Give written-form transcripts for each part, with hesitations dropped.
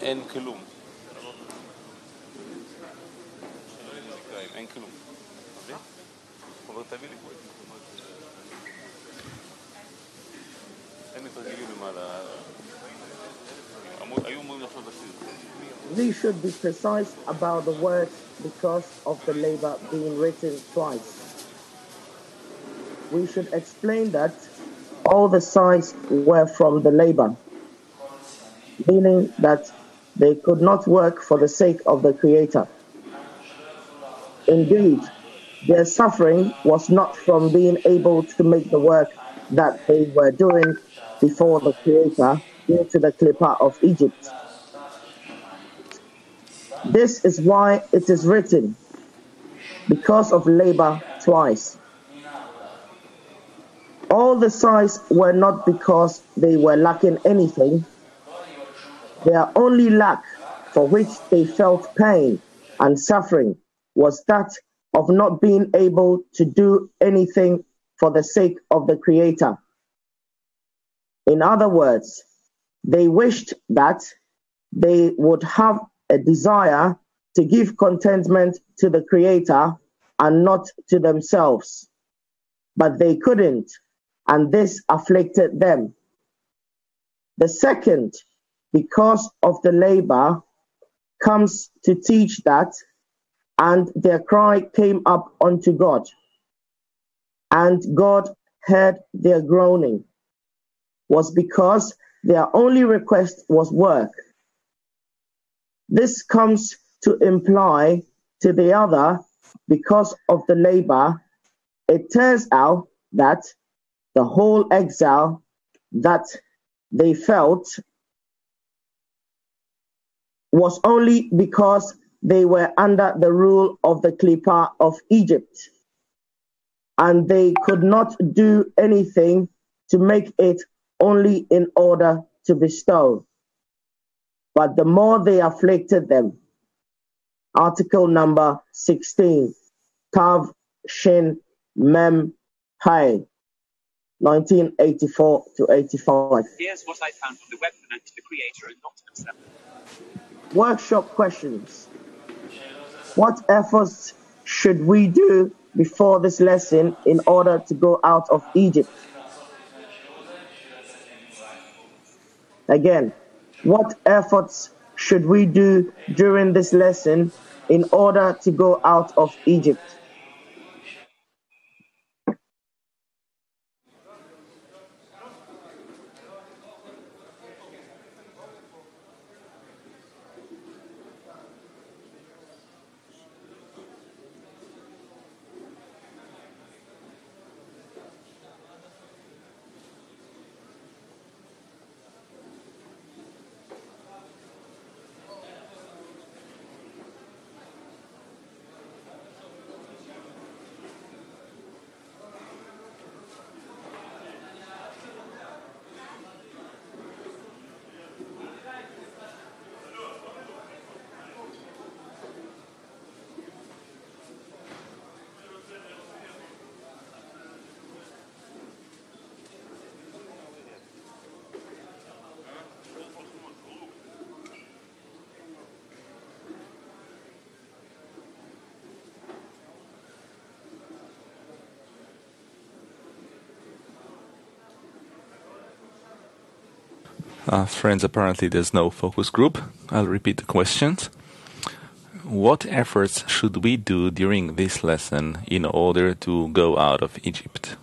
אין כלום. אין כלום. אבל תביא לי פה את מקומות. אין מתרגילים למעלה. היו אמורים לחשוב בסיר. We should be precise about the words because of the labor being written twice. We should explain that all the signs were from the labor, meaning that they could not work for the sake of the Creator. Indeed, their suffering was not from being able to make the work that they were doing before the Creator due to the Clipper of Egypt. This is why it is written, because of labor twice. All the signs were not because they were lacking anything. Their only lack for which they felt pain and suffering was that of not being able to do anything for the sake of the Creator. In other words, they wished that they would have a desire to give contentment to the Creator and not to themselves. But they couldn't, and this afflicted them. The second, because of the labor, comes to teach that, and their cry came up unto God, and God heard their groaning, was because their only request was work. This comes to imply to the other, because of the labor, it turns out that the whole exile that they felt was only because they were under the rule of the Clipper of Egypt, and they could not do anything to make it only in order to bestow. But the more they afflicted them. Article number 16, Tav Shin Mem Hai, 1984 to 85. Here's what I found on the web connect to the Creator and not to themselves. Workshop questions. What efforts should we do before this lesson in order to go out of Egypt? Again, what efforts should we do during this lesson in order to go out of Egypt? Friends, apparently there's no focus group. I'll repeat the questions. What efforts should we do during this lesson in order to go out of Egypt?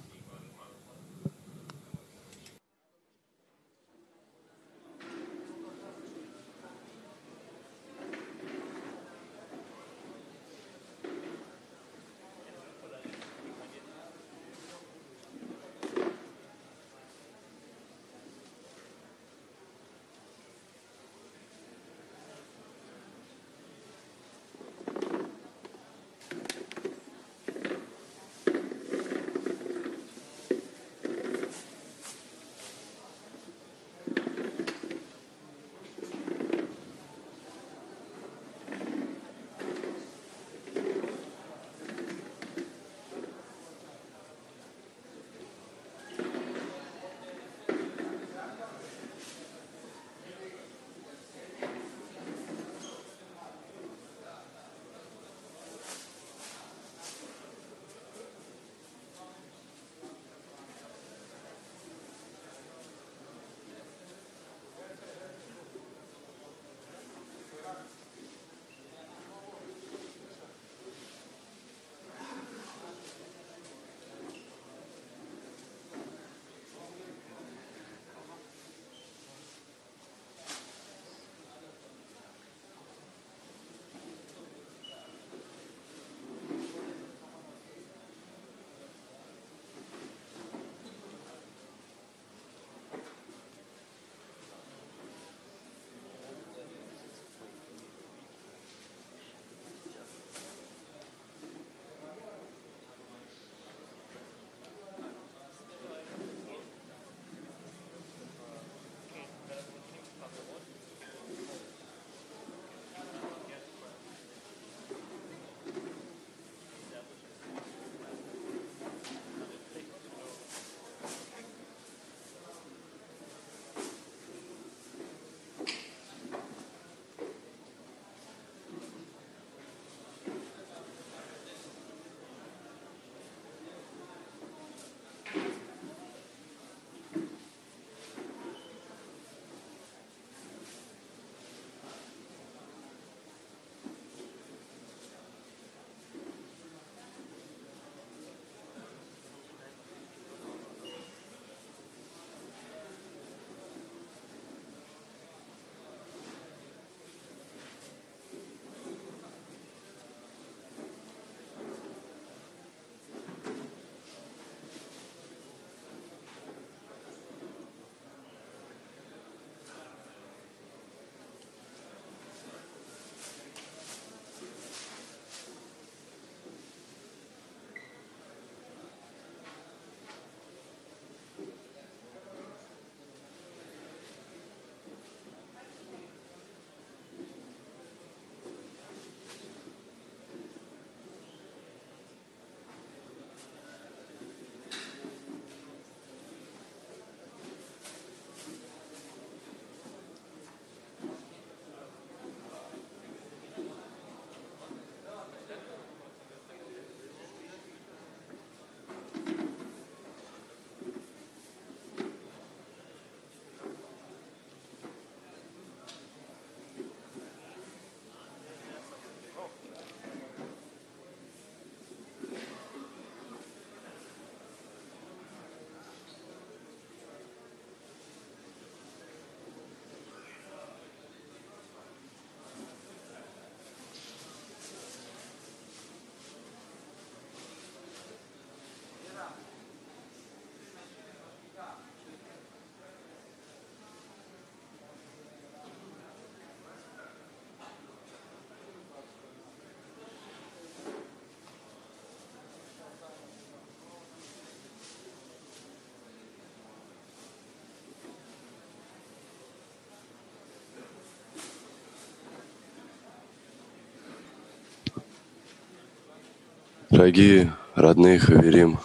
Дорогие родные хаверим,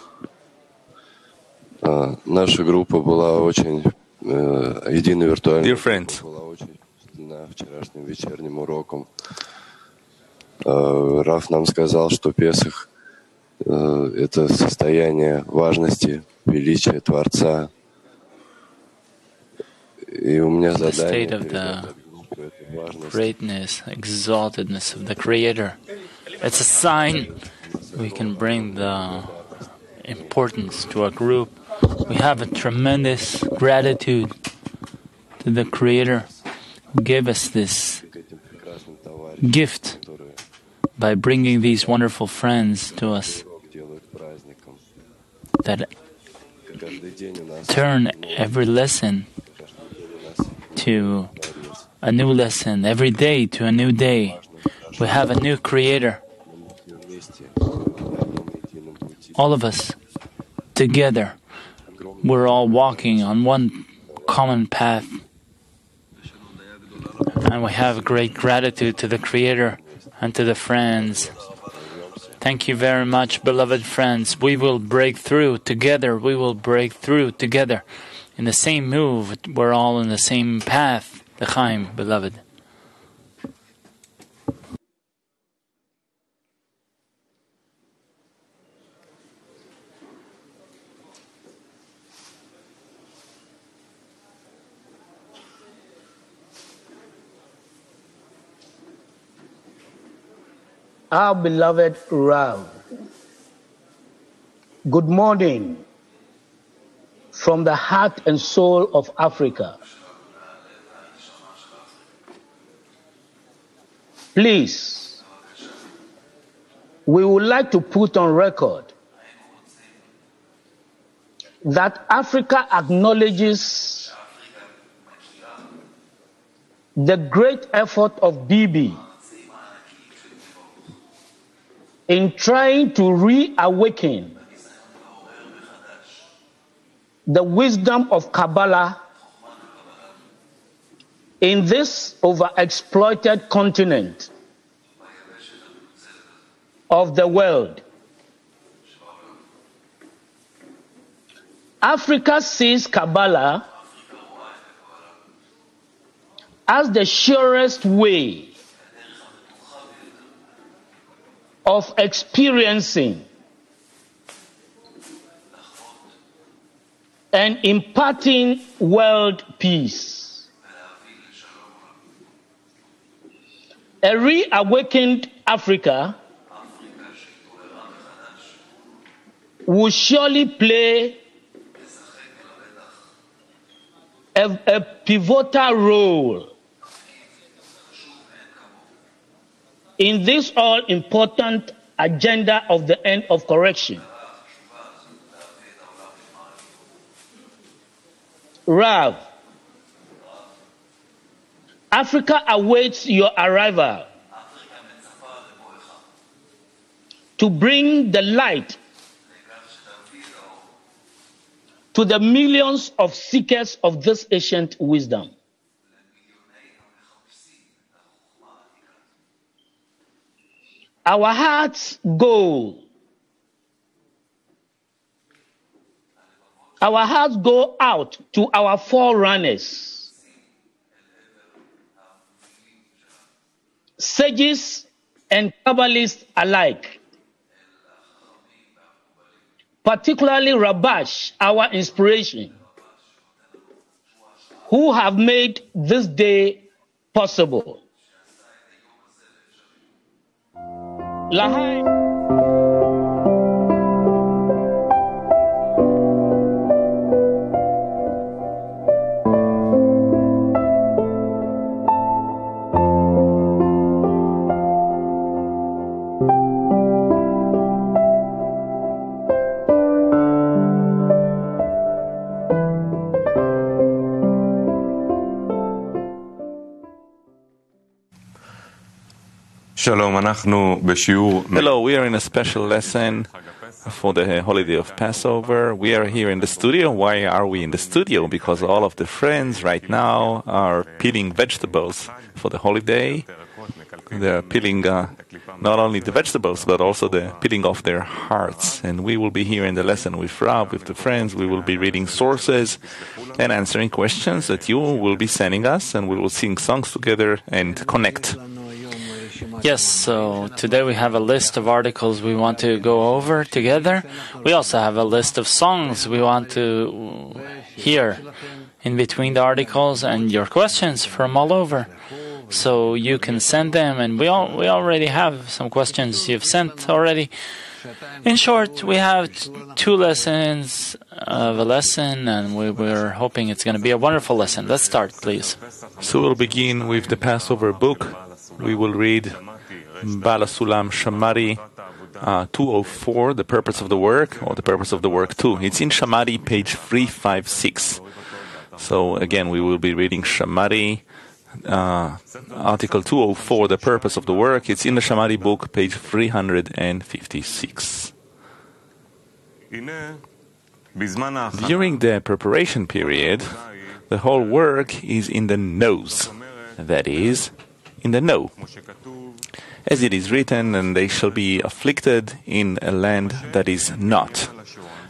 наша группа была очень единой виртуальной. Dear friends, Была очень впечатлена вчерашним вечерним уроком. Раф нам сказал, что Песах — это состояние важности, величия Творца. И у меня the задание state of передать the от группы эту важность. greatness, exaltedness of the Creator. It's a sign we can bring the importance to our group. We have a tremendous gratitude to the Creator who gave us this К этим прекрасным товарищам, gift которые by bringing these wonderful friends to us урок делают праздником. that Каждый день у нас turn every lesson to a new lesson, every day to a new day. We have a new Creator. все вместе на одном едином пути. All of us together, we're all walking on one common path. And we have great gratitude to the Creator and to the friends. Thank you very much, beloved friends. We will break through together. We will break through together. In the same move, we're all in the same path. L'chaim, beloved. Our beloved Rav, good morning from the heart and soul of Africa. Please, we would like to put on record that Africa acknowledges the great effort of Bibi in trying to reawaken the wisdom of Kabbalah in this overexploited continent of the world. Africa sees Kabbalah as the surest way of experiencing and imparting world peace. A reawakened Africa will surely play a pivotal role in this all-important agenda of the end of correction. Rav, Africa awaits your arrival to bring the light to the millions of seekers of this ancient wisdom. Our hearts go out to our forerunners, sages and Kabbalists alike, particularly Rabash, our inspiration, who have made this day possible. L'chaim. שלום, אנחנו בשיעור hello, we are in a special lesson for the holiday of Passover. We are here in the studio. Why are we in the studio? Because all of the friends right now are peeling vegetables for the holiday. They're peeling not only the vegetables, but also the peeling off their hearts. And we will be here in the lesson with Rab, with the friends. We will be reading sources and answering questions that you will be sending us, and we will sing songs together and connect. Yes, so today we have a list of articles we want to go over together. We also have a list of songs we want to hear in between the articles and your questions from all over. So you can send them, and we already have some questions you've sent already. In short, we have 2 lessons of a lesson, and we're hoping it's going to be a wonderful lesson. Let's start, please. So we'll begin with the Passover book. We will read Bala Sulam Shamari 204, the purpose of the work, or the purpose of the work 2. It's in Shamari, page 356. So again, we will be reading Shamari, article 204, the purpose of the work. It's in the Shamari book, page 356. During the preparation period, the whole work is in the nose, that is, in the know. As it is written, and they shall be afflicted in a land that is not.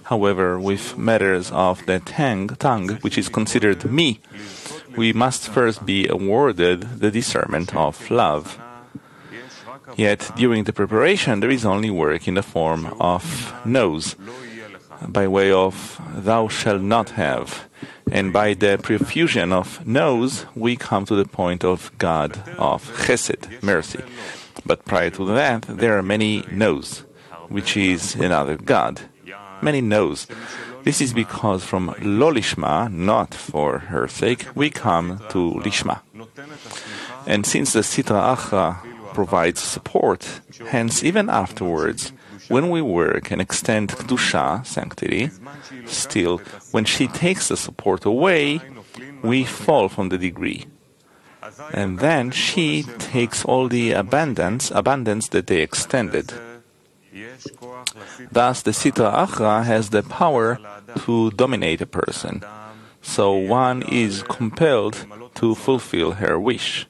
However, with matters of the tongue, which is considered me, we must first be awarded the discernment of love. Yet, during the preparation, there is only work in the form of nose, by way of thou shalt not have. And by the profusion of nose, we come to the point of God of chesed, mercy. But prior to that, there are many no's, which is another God. Many no's. This is because from lo lishma, not for her sake, we come to lishma. And since the sitra achra provides support, hence even afterwards, when we work and extend kedusha, sanctity, still, when she takes the support away, we fall from the degree. And then she takes all the abundance that they extended. Thus, the sitra achra has the power to dominate a person, so one is compelled to fulfill her wish.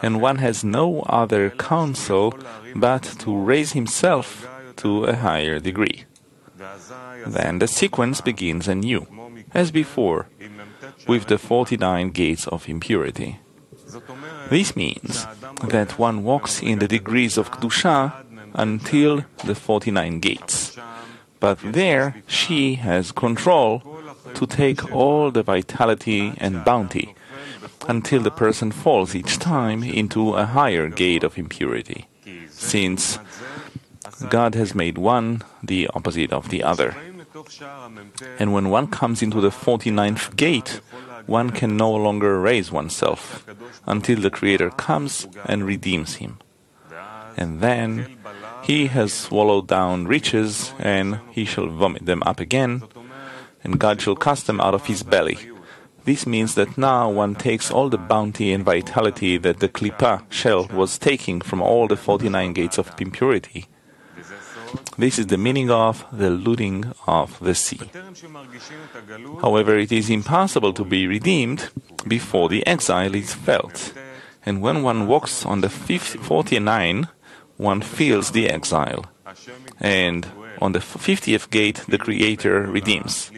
And one has no other counsel but to raise himself to a higher degree. Then the sequence begins anew, as before, with the 49 gates of impurity. This means that one walks in the degrees of Kedusha until the 49 gates. But there she has control to take all the vitality and bounty until the person falls each time into a higher gate of impurity, since God has made one the opposite of the other. And when one comes into the 49th gate, one can no longer raise oneself until the Creator comes and redeems him. And then he has swallowed down riches, and he shall vomit them up again, and God shall cast them out of his belly. This means that now one takes all the bounty and vitality that the klipa shell was taking from all the 49 gates of impurity. This is the meaning of the looting of the sea. However, it is impossible to be redeemed before the exile is felt. And when one walks on the 49, one feels the exile. And on the 50th gate, the Creator redeems.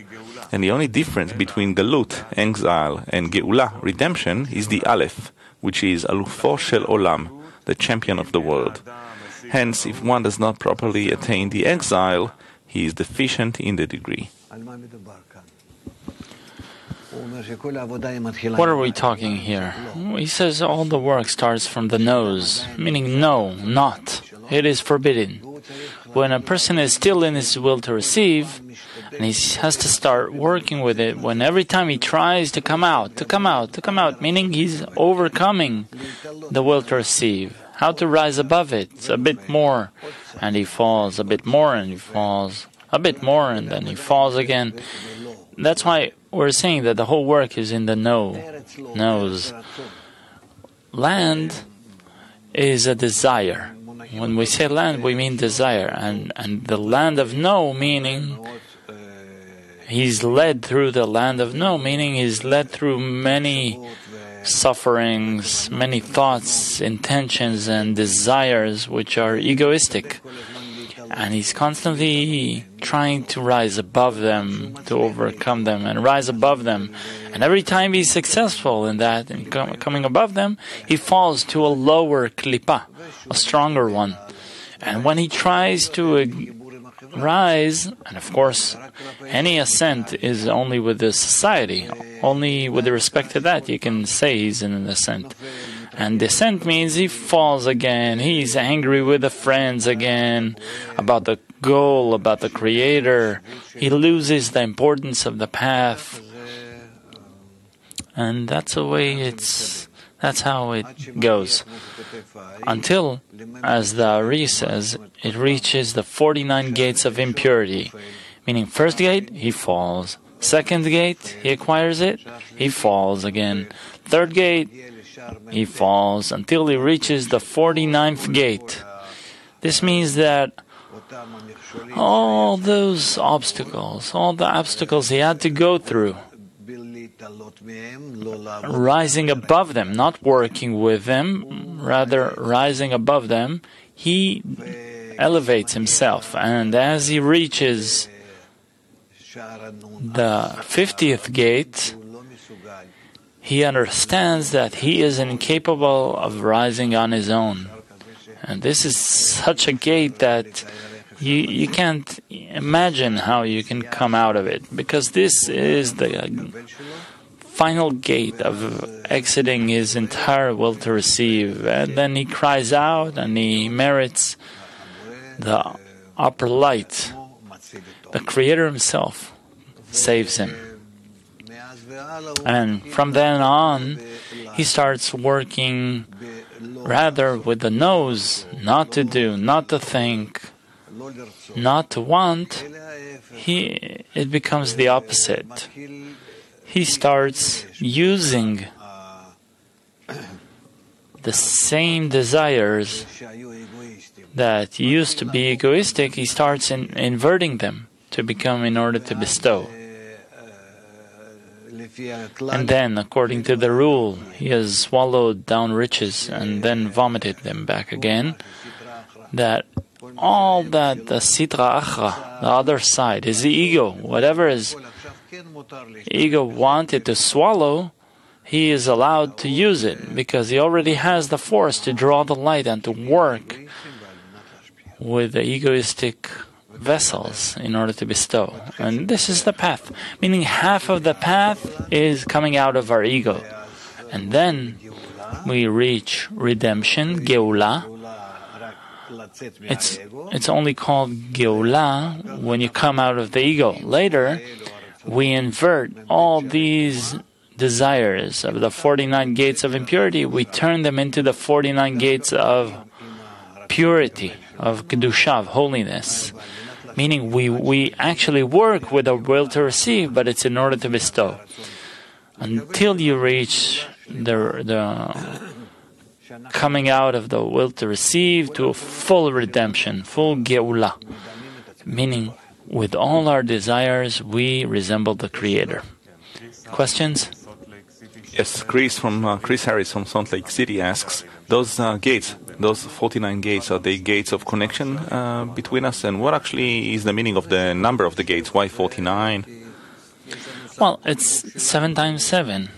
And the only difference between Galut, exile, and Geula, redemption, is the Aleph, which is Alufo Shel Olam, the champion of the world. Hence, if one does not properly attain the exile, he is deficient in the degree. What are we talking here? He says all the work starts from the nose, meaning no, not. It is forbidden. When a person is still in his will to receive, and he has to start working with it, when every time he tries to come out, meaning he's overcoming the will to receive, how to rise above it, a bit more, and he falls, a bit more, and he falls, a bit more, and then he falls again. That's why we're saying that the whole work is in the nose. Land is a desire. When we say land, we mean desire. And the land of no, meaning he's led through the land of no, meaning he's led through many sufferings, many thoughts, intentions, and desires which are egoistic. And he's constantly trying to rise above them, to overcome them, and rise above them. And every time he's successful in that, and coming above them, he falls to a lower klipa, a stronger one. And when he tries to rise, and of course, any ascent is only with the society, only with respect to that, you can say he's in an ascent. And descent means he falls again, he's angry with the friends again, about the goal, about the Creator. He loses the importance of the path. And that's how it goes. Until, as the Ari says, it reaches the 49 gates of impurity. Meaning, first gate, he falls. Second gate, he acquires it, he falls again. Third gate, he falls until he reaches the 49th gate. This means that all those obstacles, all the obstacles he had to go through, rising above them, not working with them, rather rising above them, he elevates himself. And as he reaches the 50th gate, he understands that he is incapable of rising on his own. And this is such a gate that you can't imagine how you can come out of it, because this is the final gate of exiting his entire will to receive. And then he cries out and he merits the upper light. The Creator himself saves him. And from then on, he starts working rather with the nose, not to do, not to think, not to want. It becomes the opposite. He starts using the same desires that used to be egoistic. He starts inverting them to become in order to bestow. And then, according to the rule, he has swallowed down riches and then vomited them back again. That all that the sitra achra, the other side, is the ego. Whatever his ego wanted to swallow, he is allowed to use it because he already has the force to draw the light and to work with the egoistic vessels in order to bestow. And this is the path, meaning half of the path is coming out of our ego. And then we reach redemption, Geula. It's only called Geula when you come out of the ego. Later, we invert all these desires of the 49 gates of impurity, we turn them into the 49 gates of purity, of Kedusha, of holiness. Meaning we actually work with a will to receive, but it's in order to bestow. Until you reach the coming out of the will to receive to a full redemption, full Geula. Meaning, with all our desires, we resemble the Creator. Questions? Yes, Chris Harris from Salt Lake City asks, those gates, those 49 gates, are they gates of connection between us? And what actually is the meaning of the number of the gates? Why 49? Well, it's 7 times 7.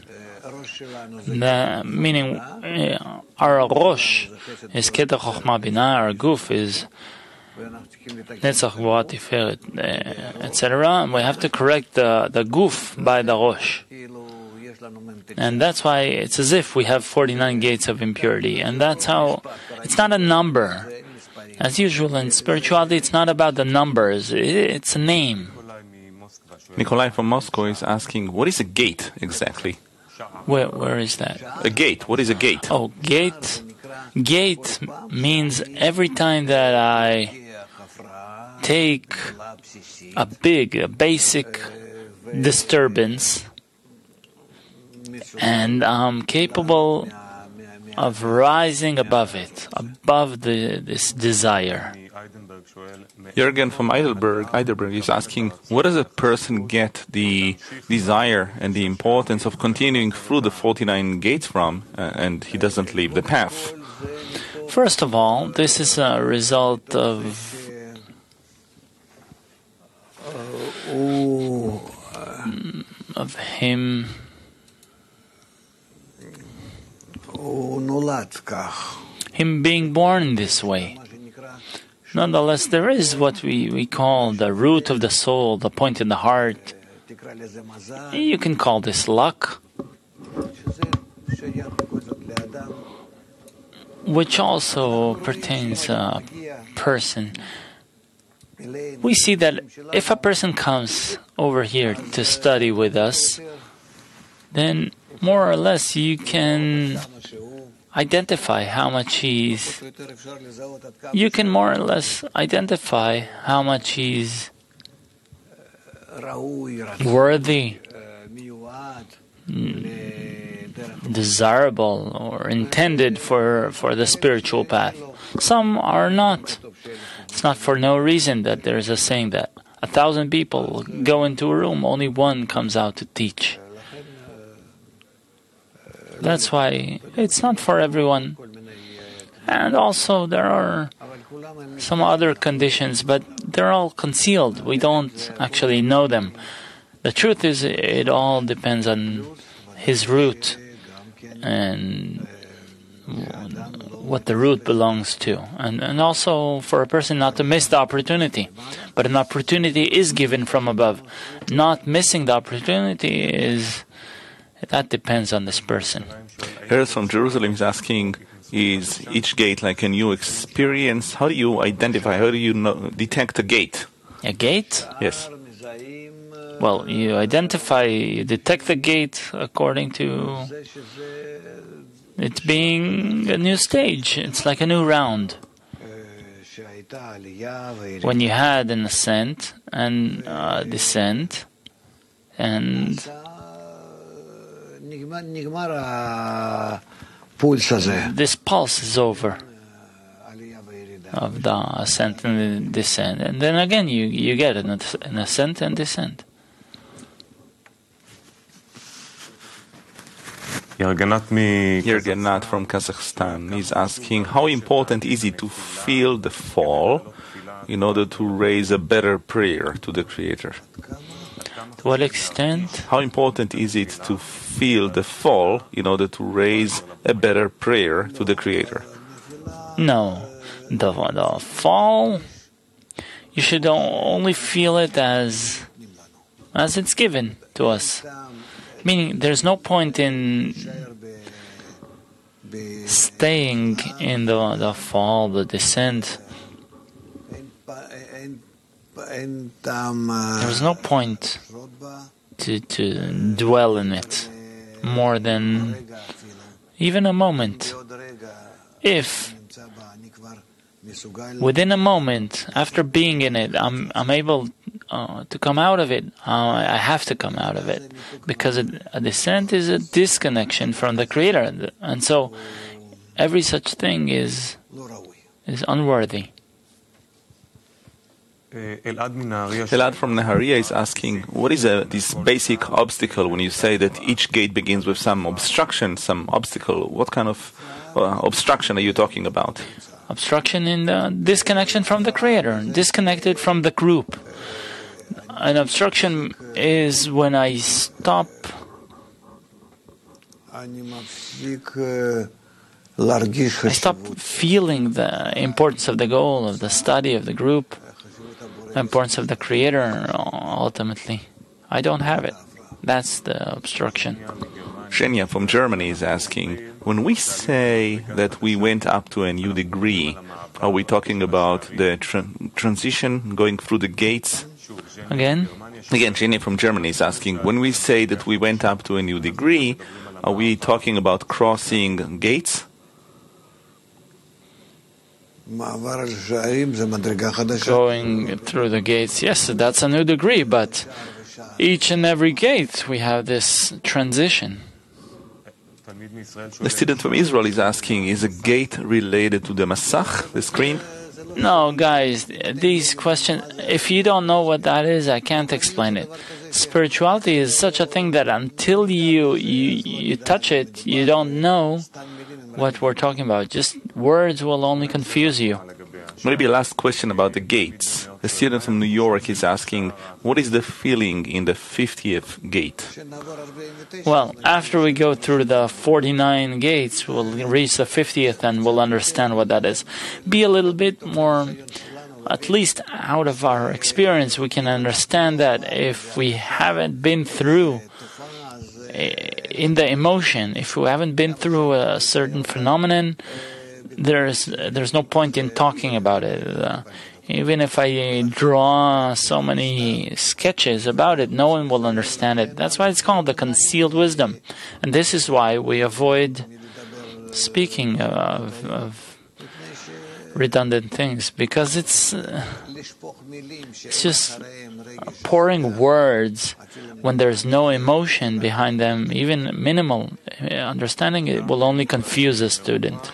The meaning, our Rosh is Keter Chochma Binah, our Guf is Netzach Gvura Tiferet, etc. And we have to correct the Guf by the Rosh. And that's why it's as if we have 49 gates of impurity. And that's how, it's not a number. As usual in spirituality, it's not about the numbers, it's a name. Nikolai from Moscow is asking, what is a gate exactly? Where is that? A gate. What is a gate? Oh, gate. Gate means every time that I take a basic disturbance, and I'm capable of rising above it, above this desire. Jürgen from Heidelberg is asking, what does a person get the desire and the importance of continuing through the 49 gates from, and he doesn't leave the path? First of all, this is a result of him being born this way. Nonetheless, there is what we call the root of the soul, the point in the heart. You can call this luck, which also pertains to a person. We see that if a person comes over here to study with us, then more or less you can identify how much he's worthy, desirable, or intended for the spiritual path. Some are not. It's not for no reason that there is a saying that 1,000 people go into a room, only one comes out to teach. That's why it's not for everyone. And also there are some other conditions, but they're all concealed. We don't actually know them. The truth is, it all depends on his root and what the root belongs to. And also for a person not to miss the opportunity. But an opportunity is given from above. Not missing the opportunity that depends on this person. Harris from Jerusalem is asking, is each gate like a new experience? How do you identify, how do you detect a gate? A gate? Yes. Well, you detect the gate according to it being a new stage. It's like a new round. When you had an ascent and descent, and this pulse is over of the ascent and descent, and then again you get an ascent and descent. Yergenat from Kazakhstan is asking, how important is it to feel the fall in order to raise a better prayer to the Creator? To what extent? How important is it to feel the fall in order to raise a better prayer to the Creator? No. The fall, you should only feel it as it's given to us. Meaning, there's no point in staying in the fall, the descent. There's no point to dwell in it more than even a moment. If within a moment, after being in it, I'm able to come out of it, I have to come out of it, because a descent is a disconnection from the Creator, and so every such thing is unworthy. Elad from Nehariya is asking, what is this basic obstacle when you say that each gate begins with some obstruction, some obstacle? What kind of obstruction are you talking about? Obstruction in the disconnection from the Creator, disconnected from the group. An obstruction is when I stop feeling the importance of the goal, of the study, of the group, the importance of the Creator, ultimately. I don't have it. That's the obstruction. Shenya from Germany is asking, when we say that we went up to a new degree, are we talking about the transition, going through the gates? Again, Shenya from Germany is asking, when we say that we went up to a new degree, are we talking about crossing gates? Going through the gates, yes, that's a new degree, but each and every gate we have this transition. The student from Israel is asking, is a gate related to the Masach, the screen? No, guys, these questions, if you don't know what that is, I can't explain it. Spirituality is such a thing that until you touch it, you don't know what we're talking about. Just words will only confuse you. Maybe a last question about the gates. A student from New York is asking, what is the feeling in the 50th gate? Well, after we go through the 49 gates, we'll reach the 50th and we'll understand what that is. Be a little bit more, at least out of our experience, we can understand that if we haven't been through in the emotion, if we haven't been through a certain phenomenon, there's no point in talking about it. Even if I draw so many sketches about it, no one will understand it. That's why it's called the concealed wisdom. And this is why we avoid speaking of redundant things, because it's just pouring words when there's no emotion behind them, even minimal understanding. It will only confuse a student.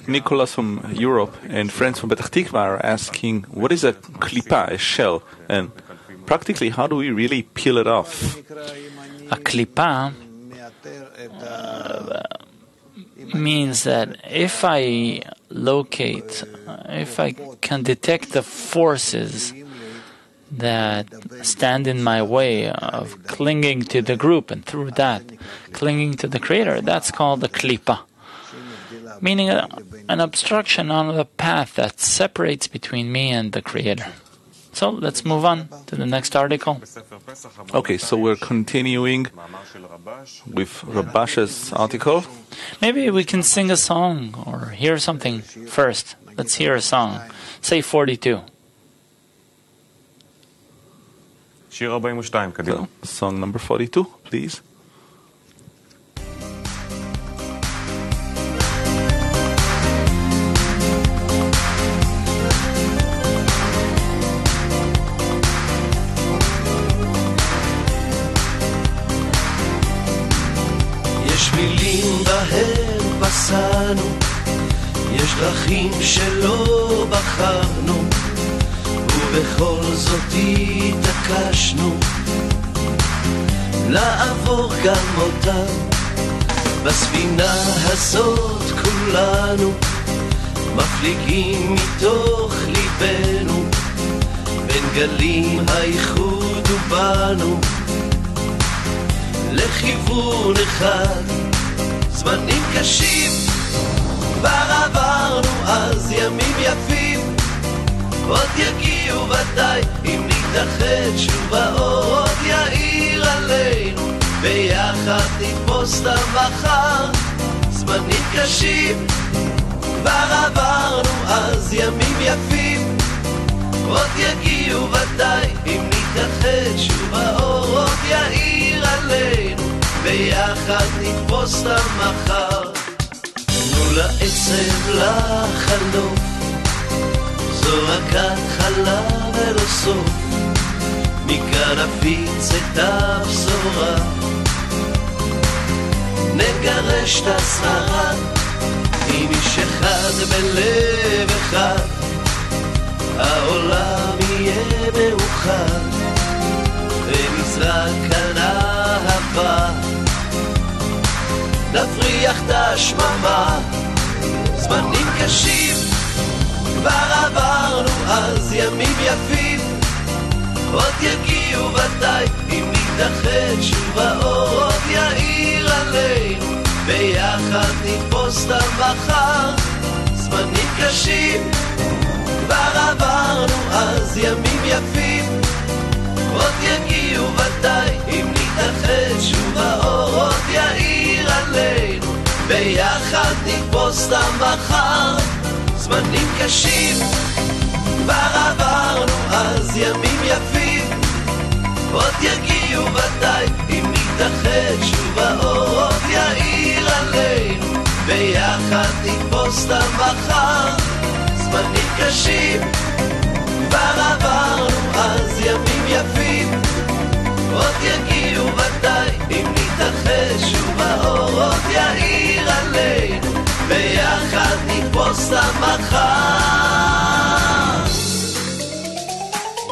Nicholas from Europe and friends from Petach Tikva are asking, what is a klipa, a shell? And practically, how do we really peel it off? A klipa means that if I can detect the forces that stand in my way of clinging to the group, and through that, clinging to the Creator, that's called the klipa. Meaning an obstruction on the path that separates between me and the Creator. So let's move on to the next article. Okay, so we're continuing with Rabash's article. Maybe we can sing a song or hear something first. Let's hear a song. Say 42. So, song number 42, please. מילים בהם פסענו, יש דרכים שלא בחרנו, ובכל זאת התעקשנו לעבור גם אותם. בספינה הזאת כולנו מפליגים מתוך ליבנו, בין גלים הייחוד ובנו לכיוון אחד. זמנים קשים כבר עברנו, אז ימים יפים עוד יגיעו ודאי, אם נתאחד שוב האור עוד יאיר עלינו, ביחד נתפוס את המחר. זמנים קשים כבר עברנו, אז ימים יפים עוד יגיעו ודאי, אם נתאחד שוב האור עוד יאיר עלינו, ביחד נתפוס את המחר. תנו לעצב לחלוף, זו רק התחלה ולא סוף, מכאן נפיץ את הבשורה, נגרש את הסערה, עם איש אחד בלב אחד, העולם יהיה מאוחד, ונזרק כאן אהבה, נפריח את השממה. זמנים קשים כבר עברנו, אז ימים יפים עוד יגיעו ודאי, אם נתאחד שוב האור עוד יאיר עלינו, ביחד נתפוס את המחר. זמנים קשים כבר עברנו, אז ימים יפים עוד יגיעו ודאי, אם נתאחד שוב האור עוד יאיר עלינו, ביחד נתפוס את המחר. זמנים קשים כבר עברנו, אז ימים יפים עוד יגיעו ודאי, אם נתאחד שוב האור עוד יאיר עלינו, ביחד נתפוס את המחר. זמנים קשים כבר עברנו, אז ימים יפים עוד יגיעו ודאי, אם נתאחד שוב האור עוד יאיר למחר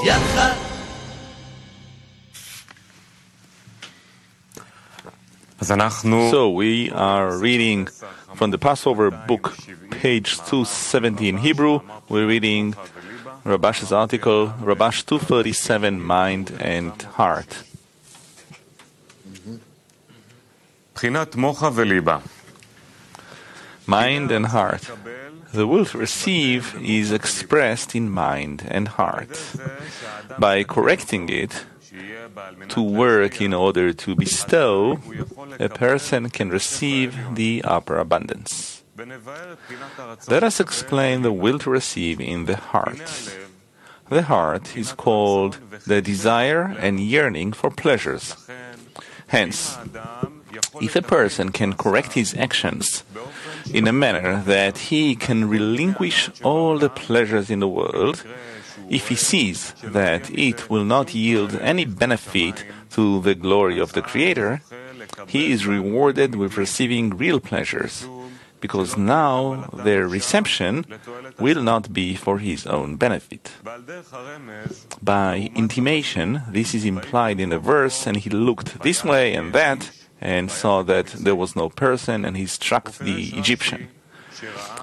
יחד So we are reading from the Passover book, page 270 in Hebrew. We're reading Rabash's article, Rabash 237, Mind and Heart. Mind and heart. The will to receive is expressed in mind and heart. By correcting it, to work in order to bestow, a person can receive the upper abundance. Let us explain the will to receive in the heart. The heart is called the desire and yearning for pleasures. Hence, if a person can correct his actions in a manner that he can relinquish all the pleasures in the world, if he sees that it will not yield any benefit to the glory of the Creator, he is rewarded with receiving real pleasures, because now their reception will not be for his own benefit. By intimation, this is implied in the verse, and he looked this way and that, and saw that there was no person, and he struck the Egyptian.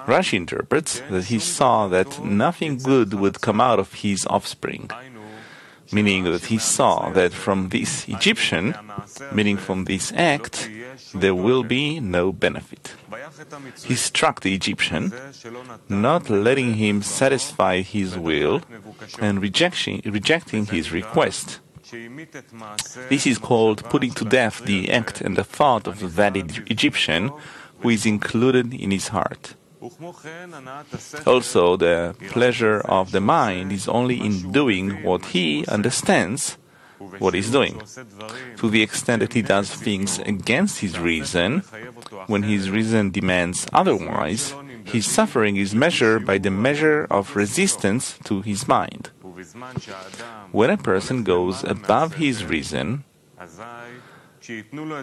Rashi interprets that he saw that nothing good would come out of his offspring, meaning that he saw that from this Egyptian, meaning from this act, there will be no benefit. He struck the Egyptian, not letting him satisfy his will and rejecting his request. This is called putting to death the act and the thought of that Egyptian who is included in his heart. Also, the pleasure of the mind is only in doing what he understands what he's doing. To the extent that he does things against his reason, when his reason demands otherwise, his suffering is measured by the measure of resistance to his mind. When a person goes above his reason,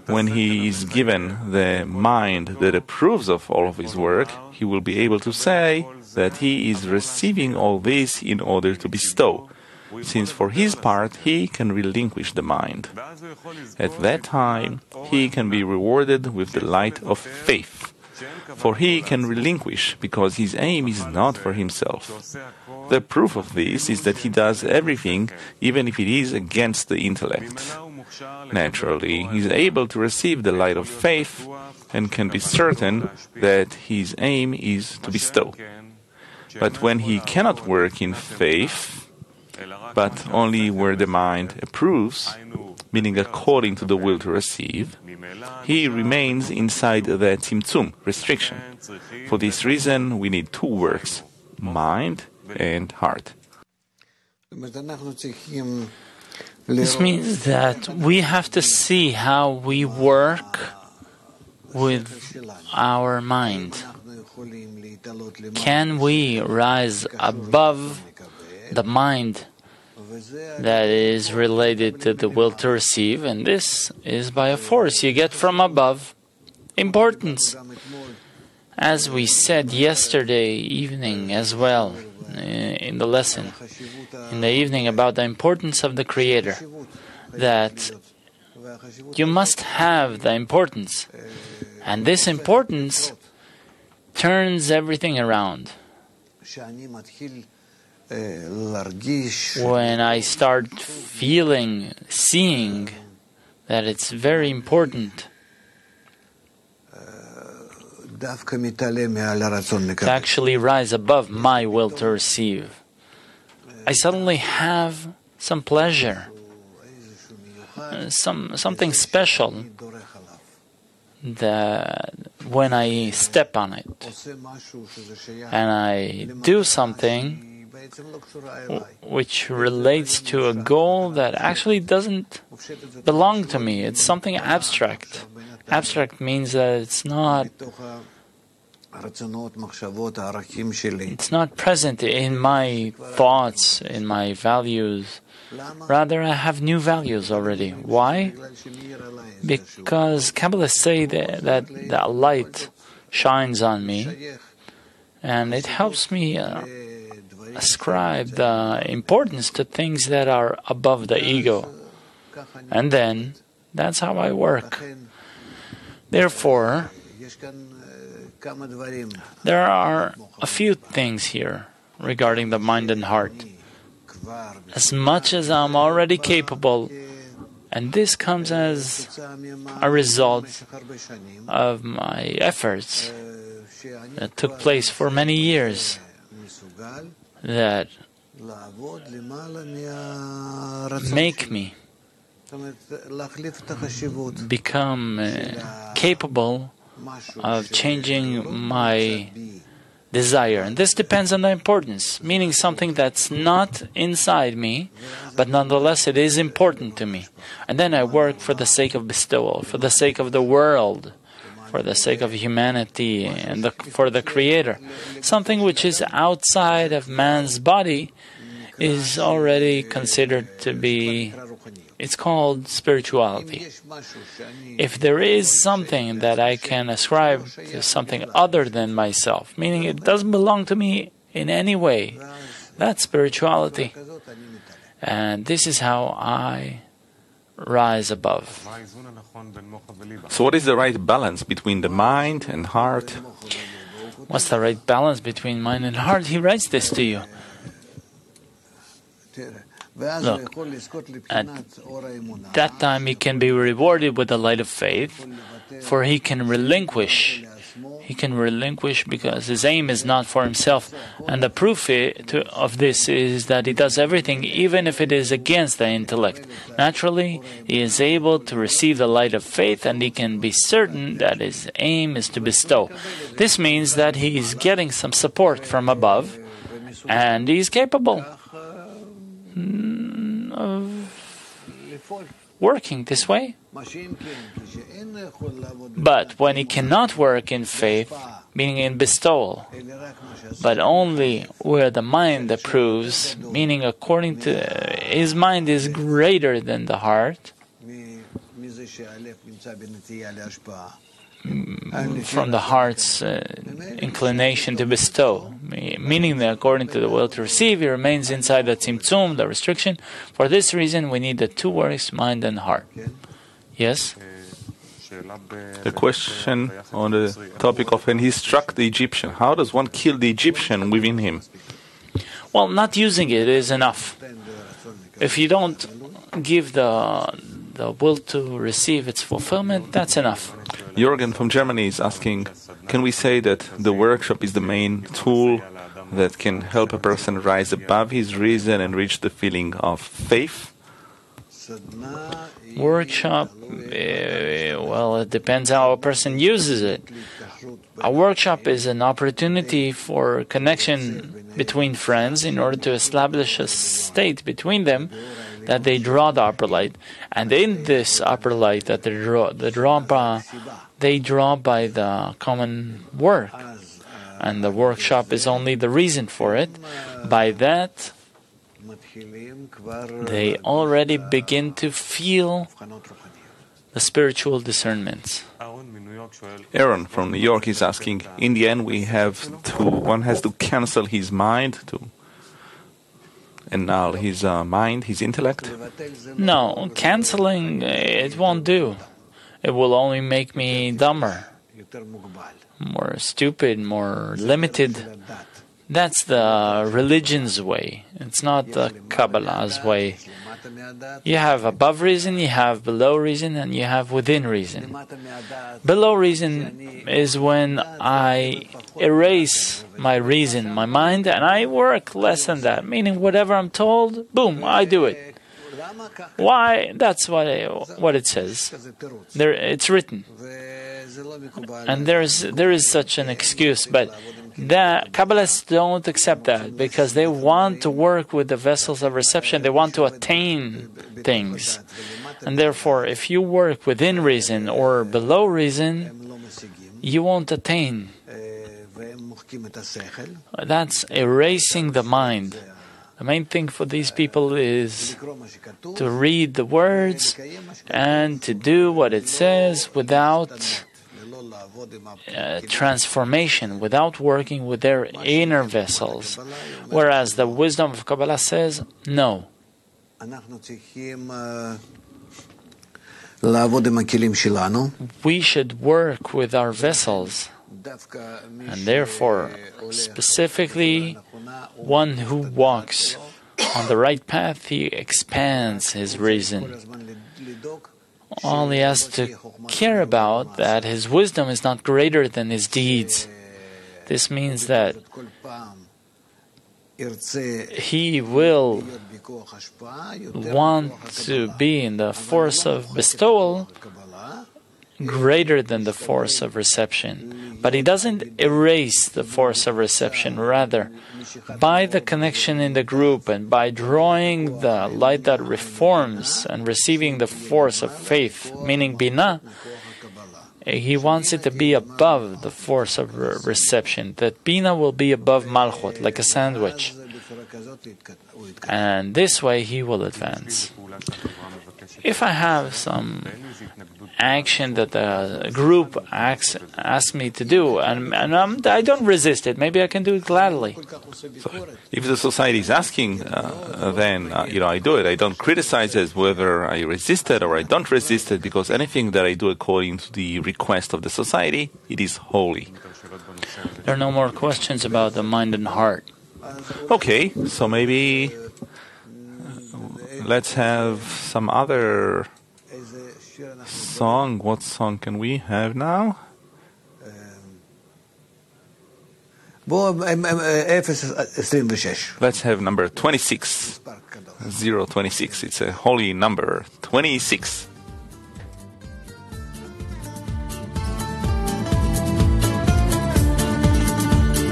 when he is given the mind that approves of all of his work, he will be able to say that he is receiving all this in order to bestow, since for his part he can relinquish the mind. At that time, he can be rewarded with the light of faith, for he can relinquish because his aim is not for himself. The proof of this is that he does everything even if it is against the intellect. Naturally, he is able to receive the light of faith and can be certain that his aim is to bestow. But when he cannot work in faith, but only where the mind approves, meaning according to the will to receive, he remains inside the tzimtzum, restriction. For this reason, we need two works, mind and heart. This means that we have to see how we work with our mind. Can we rise above the mind that is related to the will to receive? And this is by a force you get from above. Importance. As we said yesterday evening as well, in the lesson, in the evening, about the importance of the Creator, that you must have the importance, and this importance turns everything around. When I start feeling, seeing that it's very important to actually rise above my will to receive, I suddenly have some pleasure, something special, that when I step on it and I do something which relates to a goal that actually doesn't belong to me. It's something abstract. Abstract means that it's not present in my thoughts, in my values. Rather, I have new values already. Why? Because Kabbalists say that the light shines on me, And it helps me ascribe the importance to things that are above the ego. And then, that's how I work. Therefore, there are a few things here regarding the mind and heart. As much as I'm already capable, and this comes as a result of my efforts that took place for many years, that make me become capable of changing my desire. And this depends on the importance, meaning something that's not inside me, but nonetheless it is important to me. And then I work for the sake of bestowal, for the sake of the world, for the sake of humanity, and for the Creator. Something which is outside of man's body is already considered to be, it's called spirituality. If there is something that I can ascribe to something other than myself, meaning it doesn't belong to me in any way, that's spirituality. And this is how I rise above. So what is the right balance between the mind and heart? What's the right balance between mind and heart? He writes this to you. Look, at that time he can be rewarded with the light of faith, for he can relinquish. He can relinquish because his aim is not for himself. And the proof of this is that he does everything even if it is against the intellect. Naturally, he is able to receive the light of faith, and he can be certain that his aim is to bestow. This means that he is getting some support from above, and he is capable of working this way. But when he cannot work in faith, meaning in bestowal, but only where the mind approves, meaning according to his mind is greater than the heart, from the heart's inclination to bestow, meaning that according to the will to receive, he remains inside the tzimtzum, the restriction. For this reason, we need the two works, mind and heart. Yes? The question on the topic of when he struck the Egyptian. How does one kill the Egyptian within him? Well, not using it is enough. If you don't give the will to receive its fulfillment, that's enough. Jürgen from Germany is asking, can we say that the workshop is the main tool that can help a person rise above his reason and reach the feeling of faith? Workshop, well, it depends how a person uses it. A workshop is an opportunity for connection between friends in order to establish a state between them that they draw the upper light. And in this upper light that they draw by the common work. And the workshop is only the reason for it. By that, they already begin to feel the spiritual discernments. Aaron from New York is asking, in the end one has to cancel his mind to annul his mind, his intellect? No, canceling, it won't do. It will only make me dumber, more stupid, more limited. That's the religion's way. It's not the Kabbalah's way. You have above reason, you have below reason, and you have within reason. Below reason is when I erase my reason, my mind, and I work less than that. Meaning whatever I'm told, boom, I do it. Why? That's what it says. It's written. And there is such an excuse, but the Kabbalists don't accept that because they want to work with the vessels of reception. They want to attain things. And therefore, if you work within reason or below reason, you won't attain. That's erasing the mind. The main thing for these people is to read the words and to do what it says without transformation without working with their inner vessels. Whereas the wisdom of Kabbalah says, no. We should work with our vessels. And therefore, specifically, one who walks on the right path, he expands his reason. All he has to care about that his wisdom is not greater than his deeds. This means that he will want to be in the force of bestowal greater than the force of reception. But he doesn't erase the force of reception. Rather, by the connection in the group and by drawing the light that reforms and receiving the force of faith, meaning Binah, he wants it to be above the force of reception. That Binah will be above Malchut, like a sandwich. And this way he will advance. If I have some action that the group asks me to do, and I don't resist it, maybe I can do it gladly. So if the society is asking, then I do it. I don't criticize it whether I resist it or I don't resist it, because anything that I do according to the request of the society, it is holy. There are no more questions about the mind and heart. Okay, so maybe let's have some other song. What song can we have now? Let's have number 26. 026. It's a holy number. 26.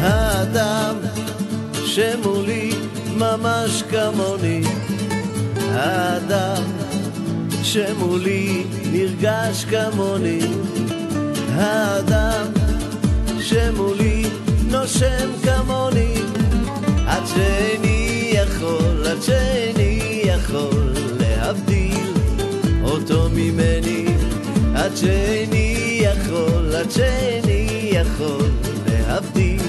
האדם שמולי ממש כמוני, האדם שמולי נרגש כמוני, האדם שמולי נושם כמוני, עד שאני יכול להבדיל אותו ממני, עד שאני יכול להבדיל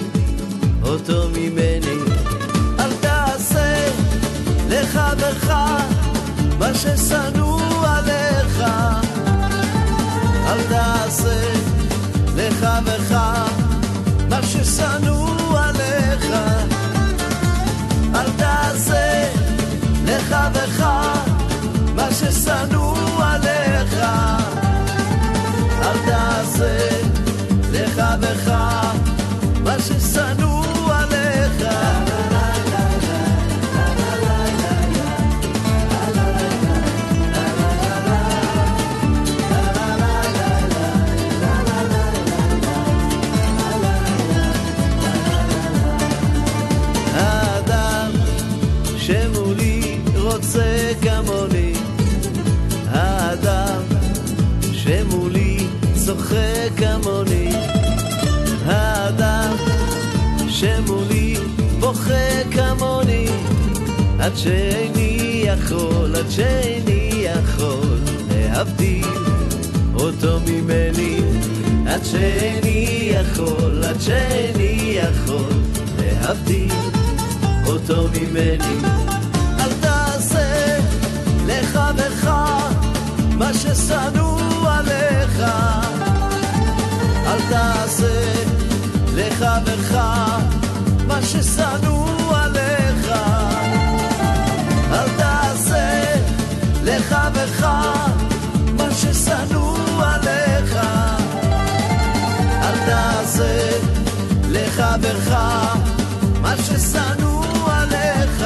אותו ממני. אל תעשה לחברך מה ששנוא עליך, אל תעשה לחברך מה ששנוא עליך, אל תעשה לחברך מה ששנוא עליך, אל תעשה לחברך מה ששנוא עליך. האדם שמולי רוצה כמוני, האדם שמולי צוחק כמוני, האדם שמולי בוכה כמוני, עד שאני יכול להבדיל אותו ממני, עד שאני יכול להבדיל אותו ממני. אל תעשה לחברך מה ששנוא עליך, אל תעשה לחברך מה ששנוא עליך, אל תעשה לחברך מה ששנוא עליך, אל תעשה לחברך מה ששנוא עליך.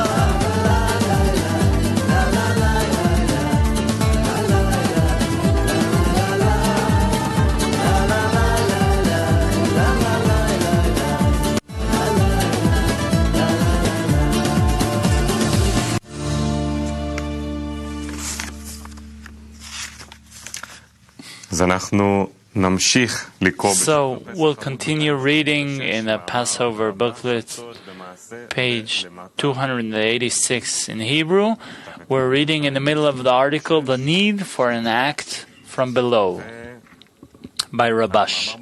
So we'll continue reading in the Passover booklet, page 286 in Hebrew. We're reading in the middle of the article, the need for an act from below. by Rabash.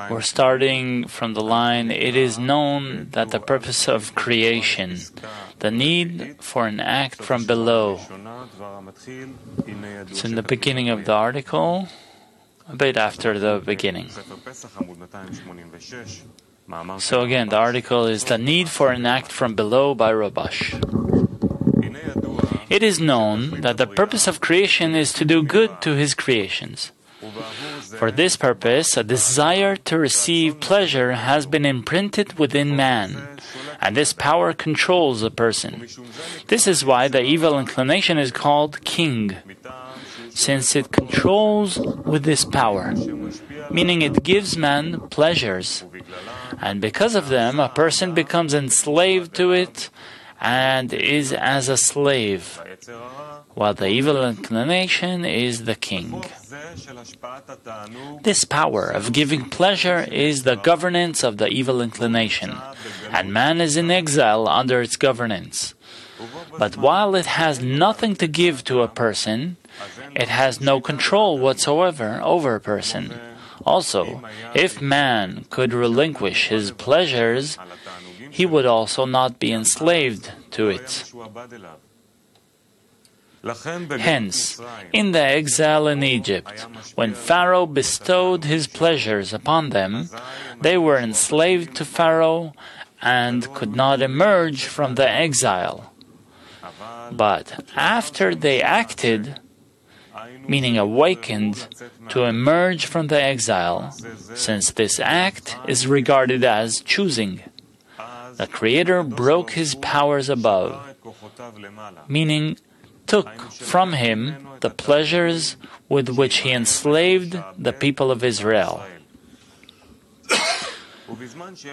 We're starting from the line, it is known that the purpose of creation, the need for an act from below. It's in the beginning of the article, a bit after the beginning. So again, the article is the need for an act from below by Rabash. It is known that the purpose of creation is to do good to his creations. For this purpose, a desire to receive pleasure has been imprinted within man, and this power controls a person. This is why the evil inclination is called king, since it controls with this power, meaning it gives man pleasures, and because of them a person becomes enslaved to it and is as a slave, while the evil inclination is the king. This power of giving pleasure is the governance of the evil inclination, and man is in exile under its governance. But while it has nothing to give to a person, it has no control whatsoever over a person. Also, if man could relinquish his pleasures, he would also not be enslaved to it. Hence, in the exile in Egypt, when Pharaoh bestowed his pleasures upon them, they were enslaved to Pharaoh and could not emerge from the exile. But after they acted, meaning awakened, to emerge from the exile, since this act is regarded as choosing, the Creator broke his powers above, meaning took from him the pleasures with which he enslaved the people of Israel.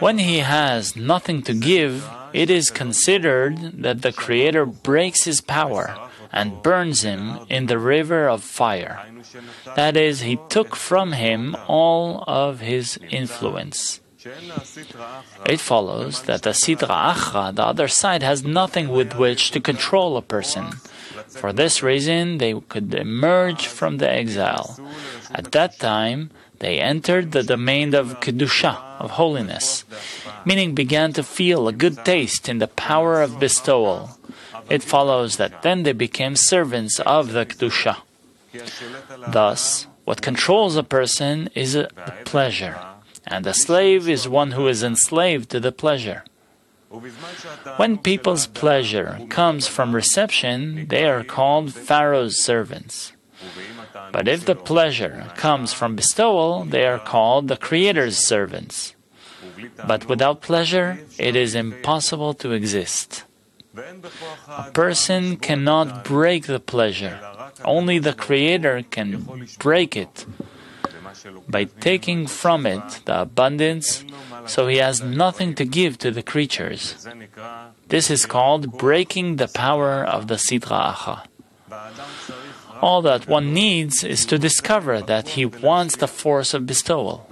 When he has nothing to give, it is considered that the Creator breaks his power and burns him in the river of fire. That is, he took from him all of his influence. It follows that the Sidra Achra, the other side, has nothing with which to control a person. For this reason, they could emerge from the exile. At that time, they entered the domain of Kedusha, of holiness, meaning began to feel a good taste in the power of bestowal. It follows that then they became servants of the Kedusha. Thus, what controls a person is a pleasure, and a slave is one who is enslaved to the pleasure. When people's pleasure comes from reception, they are called Pharaoh's servants. But if the pleasure comes from bestowal, they are called the Creator's servants. But without pleasure, it is impossible to exist. A person cannot break the pleasure. Only the Creator can break it by taking from it the abundance, so he has nothing to give to the creatures. This is called breaking the power of the Sidra Achra. All that one needs is to discover that he wants the force of bestowal,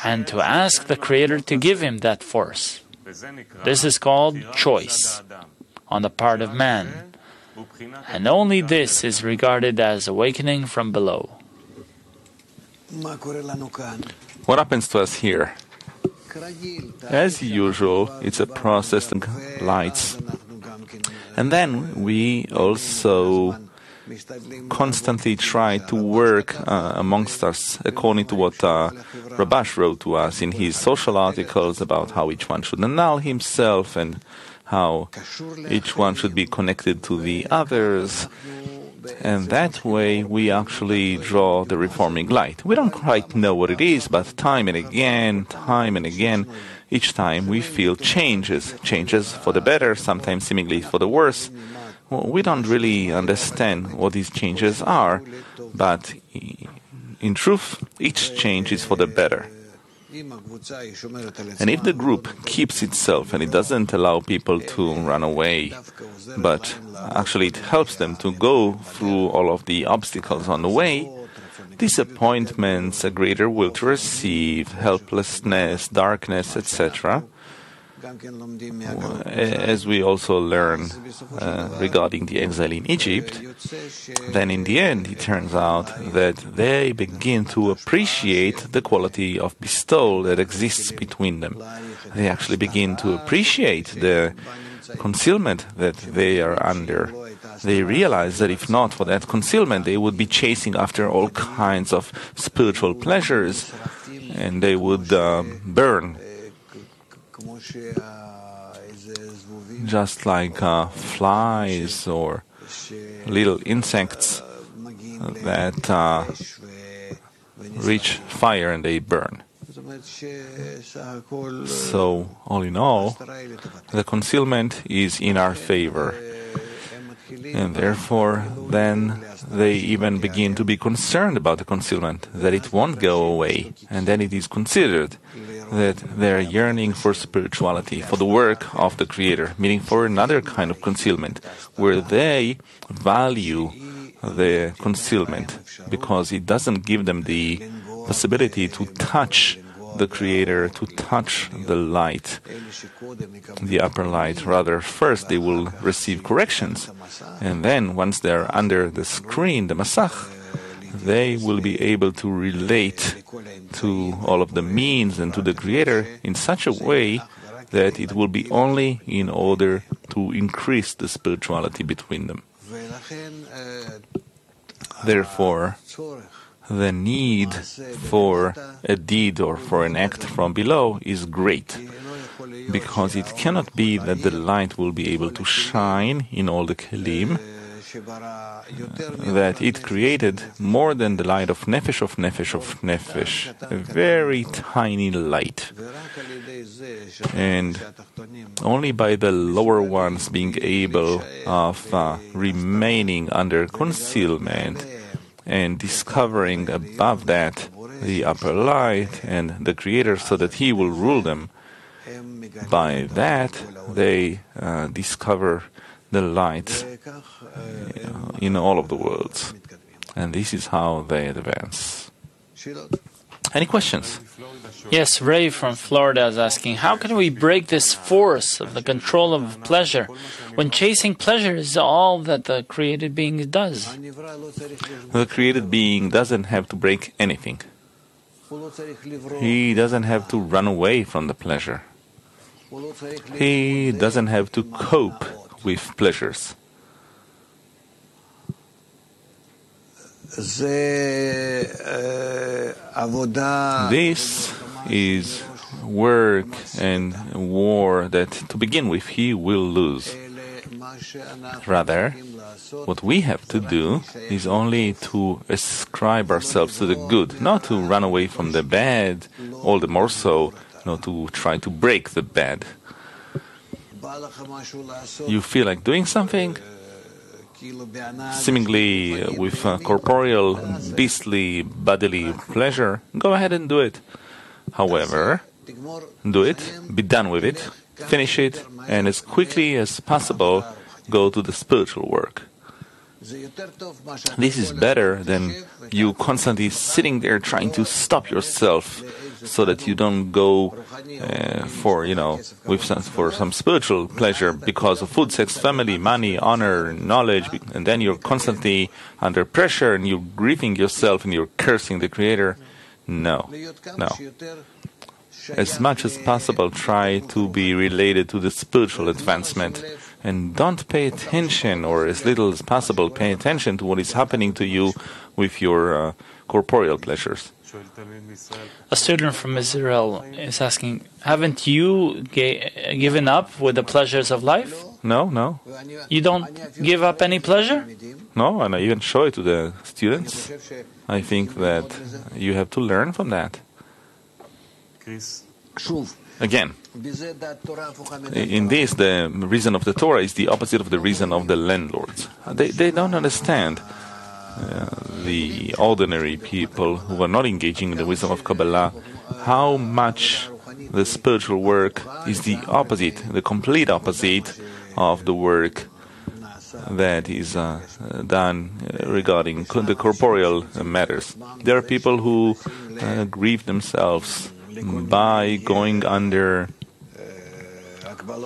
and to ask the Creator to give him that force. This is called choice on the part of man, and only this is regarded as awakening from below. What happens to us here? As usual, it's a process that lights. And then we also constantly try to work amongst us according to what Rabash wrote to us in his social articles about how each one should annul himself and how each one should be connected to the others. And that way we actually draw the reforming light. We don't quite know what it is, but time and again, each time we feel changes for the better, sometimes seemingly for the worse. Well, we don't really understand what these changes are, but in truth, each change is for the better. And if the group keeps itself and it doesn't allow people to run away, but actually it helps them to go through all of the obstacles on the way, disappointments, a greater will to receive, helplessness, darkness, etc., as we also learn regarding the exile in Egypt, then in the end it turns out that they begin to appreciate the quality of bestowal that exists between them. They actually begin to appreciate the concealment that they are under. They realize that if not for that concealment, they would be chasing after all kinds of spiritual pleasures, and they would burn, just like flies or little insects that reach fire and they burn. So, all in all, the concealment is in our favor. And therefore, then they even begin to be concerned about the concealment, that it won't go away. And then it is considered that they're yearning for spirituality, for the work of the Creator, meaning for another kind of concealment, where they value the concealment, because it doesn't give them the possibility to touch the Creator, to touch the light, the upper light. Rather, first they will receive corrections, and then once they're under the screen, the masach, they will be able to relate to all of the means and to the Creator in such a way that it will be only in order to increase the spirituality between them. Therefore, the need for a deed or for an act from below is great, because it cannot be that the light will be able to shine in all the kelim that it created more than the light of nefesh, a very tiny light. And only by the lower ones being able of remaining under concealment and discovering above that the upper light and the Creator so that He will rule them, by that they discover the light in all of the worlds. And this is how they advance. Any questions? Yes, Ray from Florida is asking, how can we break this force of the control of pleasure when chasing pleasure is all that the created being does? The created being doesn't have to break anything. He doesn't have to run away from the pleasure. He doesn't have to cope with pleasures. This is work and war that, to begin with, he will lose. Rather, what we have to do is only to ascribe ourselves to the good, not to run away from the bad, all the more so, not to try to break the bad. You feel like doing something? Seemingly with corporeal, beastly, bodily pleasure, go ahead and do it. However, do it, be done with it, finish it, and as quickly as possible, go to the spiritual work. This is better than you constantly sitting there trying to stop yourself so that you don't go for some spiritual pleasure because of food, sex, family, money, honor, knowledge, and then you're constantly under pressure and you're grieving yourself and you're cursing the Creator. No. As much as possible, try to be related to the spiritual advancement. And don't pay attention, or as little as possible, pay attention to what is happening to you with your corporeal pleasures. A student from Israel is asking, haven't you given up with the pleasures of life? No. You don't give up any pleasure? No, and I even show it to the students. I think that you have to learn from that. Again, in this, the reason of the Torah is the opposite of the reason of the landlords. They don't understand. The ordinary people who are not engaging in the wisdom of Kabbalah, how much the spiritual work is the opposite, the complete opposite of the work that is done regarding the corporeal matters. There are people who grieve themselves by going under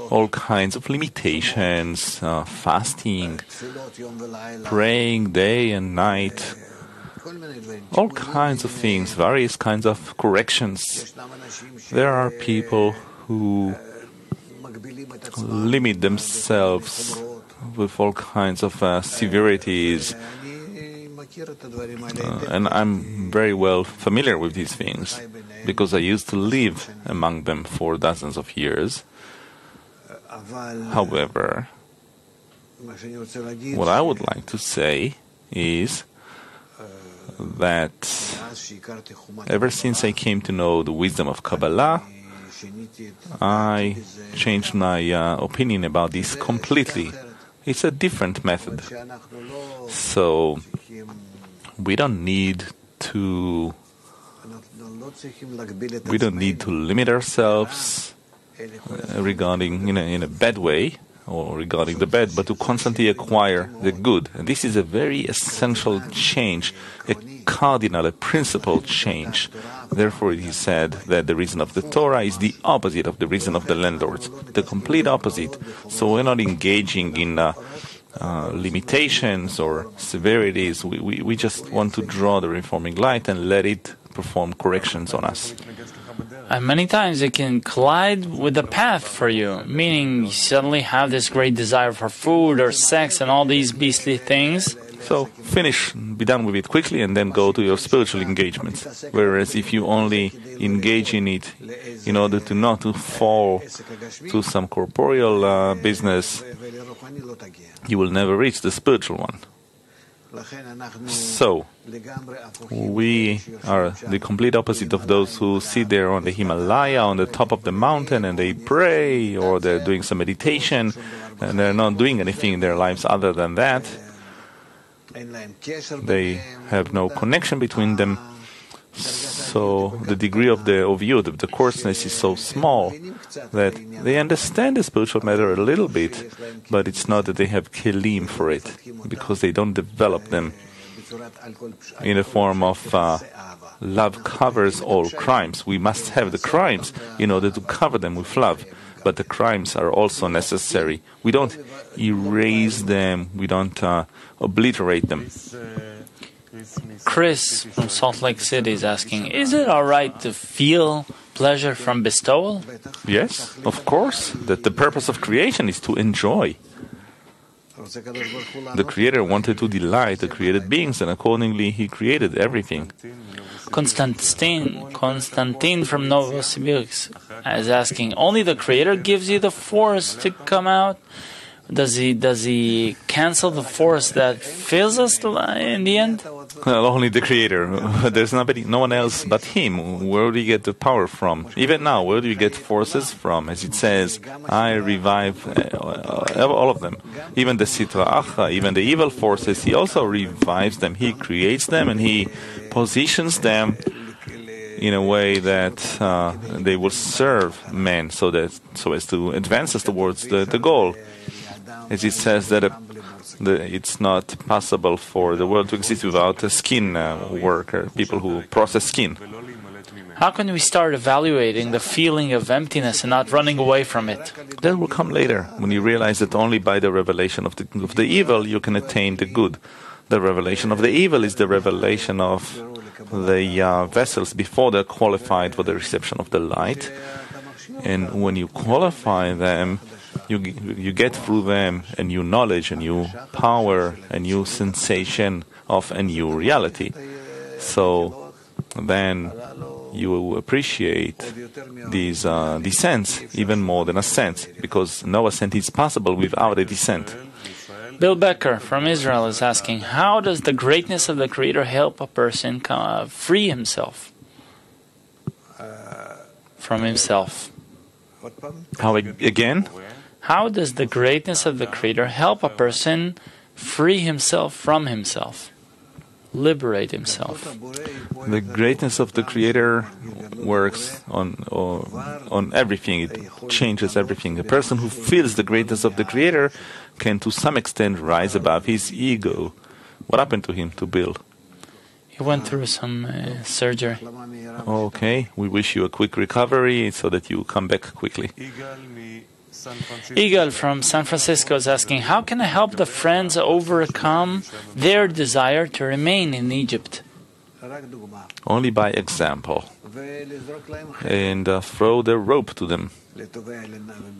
all kinds of limitations, fasting, praying day and night, all kinds of things, various kinds of corrections. There are people who limit themselves with all kinds of severities, and I'm very well familiar with these things because I used to live among them for dozens of years. However, what I would like to say is that ever since I came to know the wisdom of Kabbalah, I changed my opinion about this completely. It's a different method. So we don't need to limit ourselves regarding in a bad way or regarding the bad, but to constantly acquire the good. And this is a very essential change, a cardinal, a principal change. Therefore, it is said that the reason of the Torah is the opposite of the reason of the landlords, the complete opposite. So we're not engaging in limitations or severities. We just want to draw the reforming light and let it perform corrections on us. And many times it can collide with the path for you, meaning you suddenly have this great desire for food or sex and all these beastly things. So finish, be done with it quickly, and then go to your spiritual engagements. Whereas if you only engage in it in order to not to fall to some corporeal business, you will never reach the spiritual one. So, we are the complete opposite of those who sit there on the Himalaya, on the top of the mountain, and they pray, or they're doing some meditation, and they're not doing anything in their lives other than that. They have no connection between them. So the degree of the coarseness is so small that they understand the spiritual matter a little bit, but it's not that they have kelim for it, because they don't develop them in a form of love covers all crimes. We must have the crimes in order to cover them with love, but the crimes are also necessary. We don't erase them, we don't obliterate them. Chris from Salt Lake City is asking, is it all right to feel pleasure from bestowal? Yes, of course. That the purpose of creation is to enjoy. The Creator wanted to delight the created beings, and accordingly He created everything. Konstantin from Novosibirsk is asking, only the Creator gives you the force to come out? Does he cancel the force that fills us in the end? Well, only the Creator. There's no one else but Him. Where do you get the power from? Even now, where do you get forces from? As it says, I revive all of them. Even the Sitra Achra, even the evil forces, He also revives them. He creates them and He positions them in a way that they will serve men, so as to advance us towards the goal. As it says that it's not possible for the world to exist without a skin worker, people who process skin. How can we start evaluating the feeling of emptiness and not running away from it? That will come later, when you realize that only by the revelation of the evil you can attain the good. The revelation of the evil is the revelation of the vessels before they're qualified for the reception of the light. And when you qualify them, you get through them a new knowledge, a new power, a new sensation of a new reality. So then you appreciate these descents even more than ascents, because no ascent is possible without a descent. Bill Becker from Israel is asking, how does the greatness of the Creator help a person free himself from himself? How again? How does the greatness of the Creator help a person free himself from himself, liberate himself? The greatness of the Creator works on everything. It changes everything. A person who feels the greatness of the Creator can, to some extent, rise above his ego. What happened to him, to Bill? He went through some surgery. Okay, we wish you a quick recovery so that you come back quickly. Eagle from San Francisco is asking, how can I help the friends overcome their desire to remain in Egypt? Only by example. And throw the rope to them,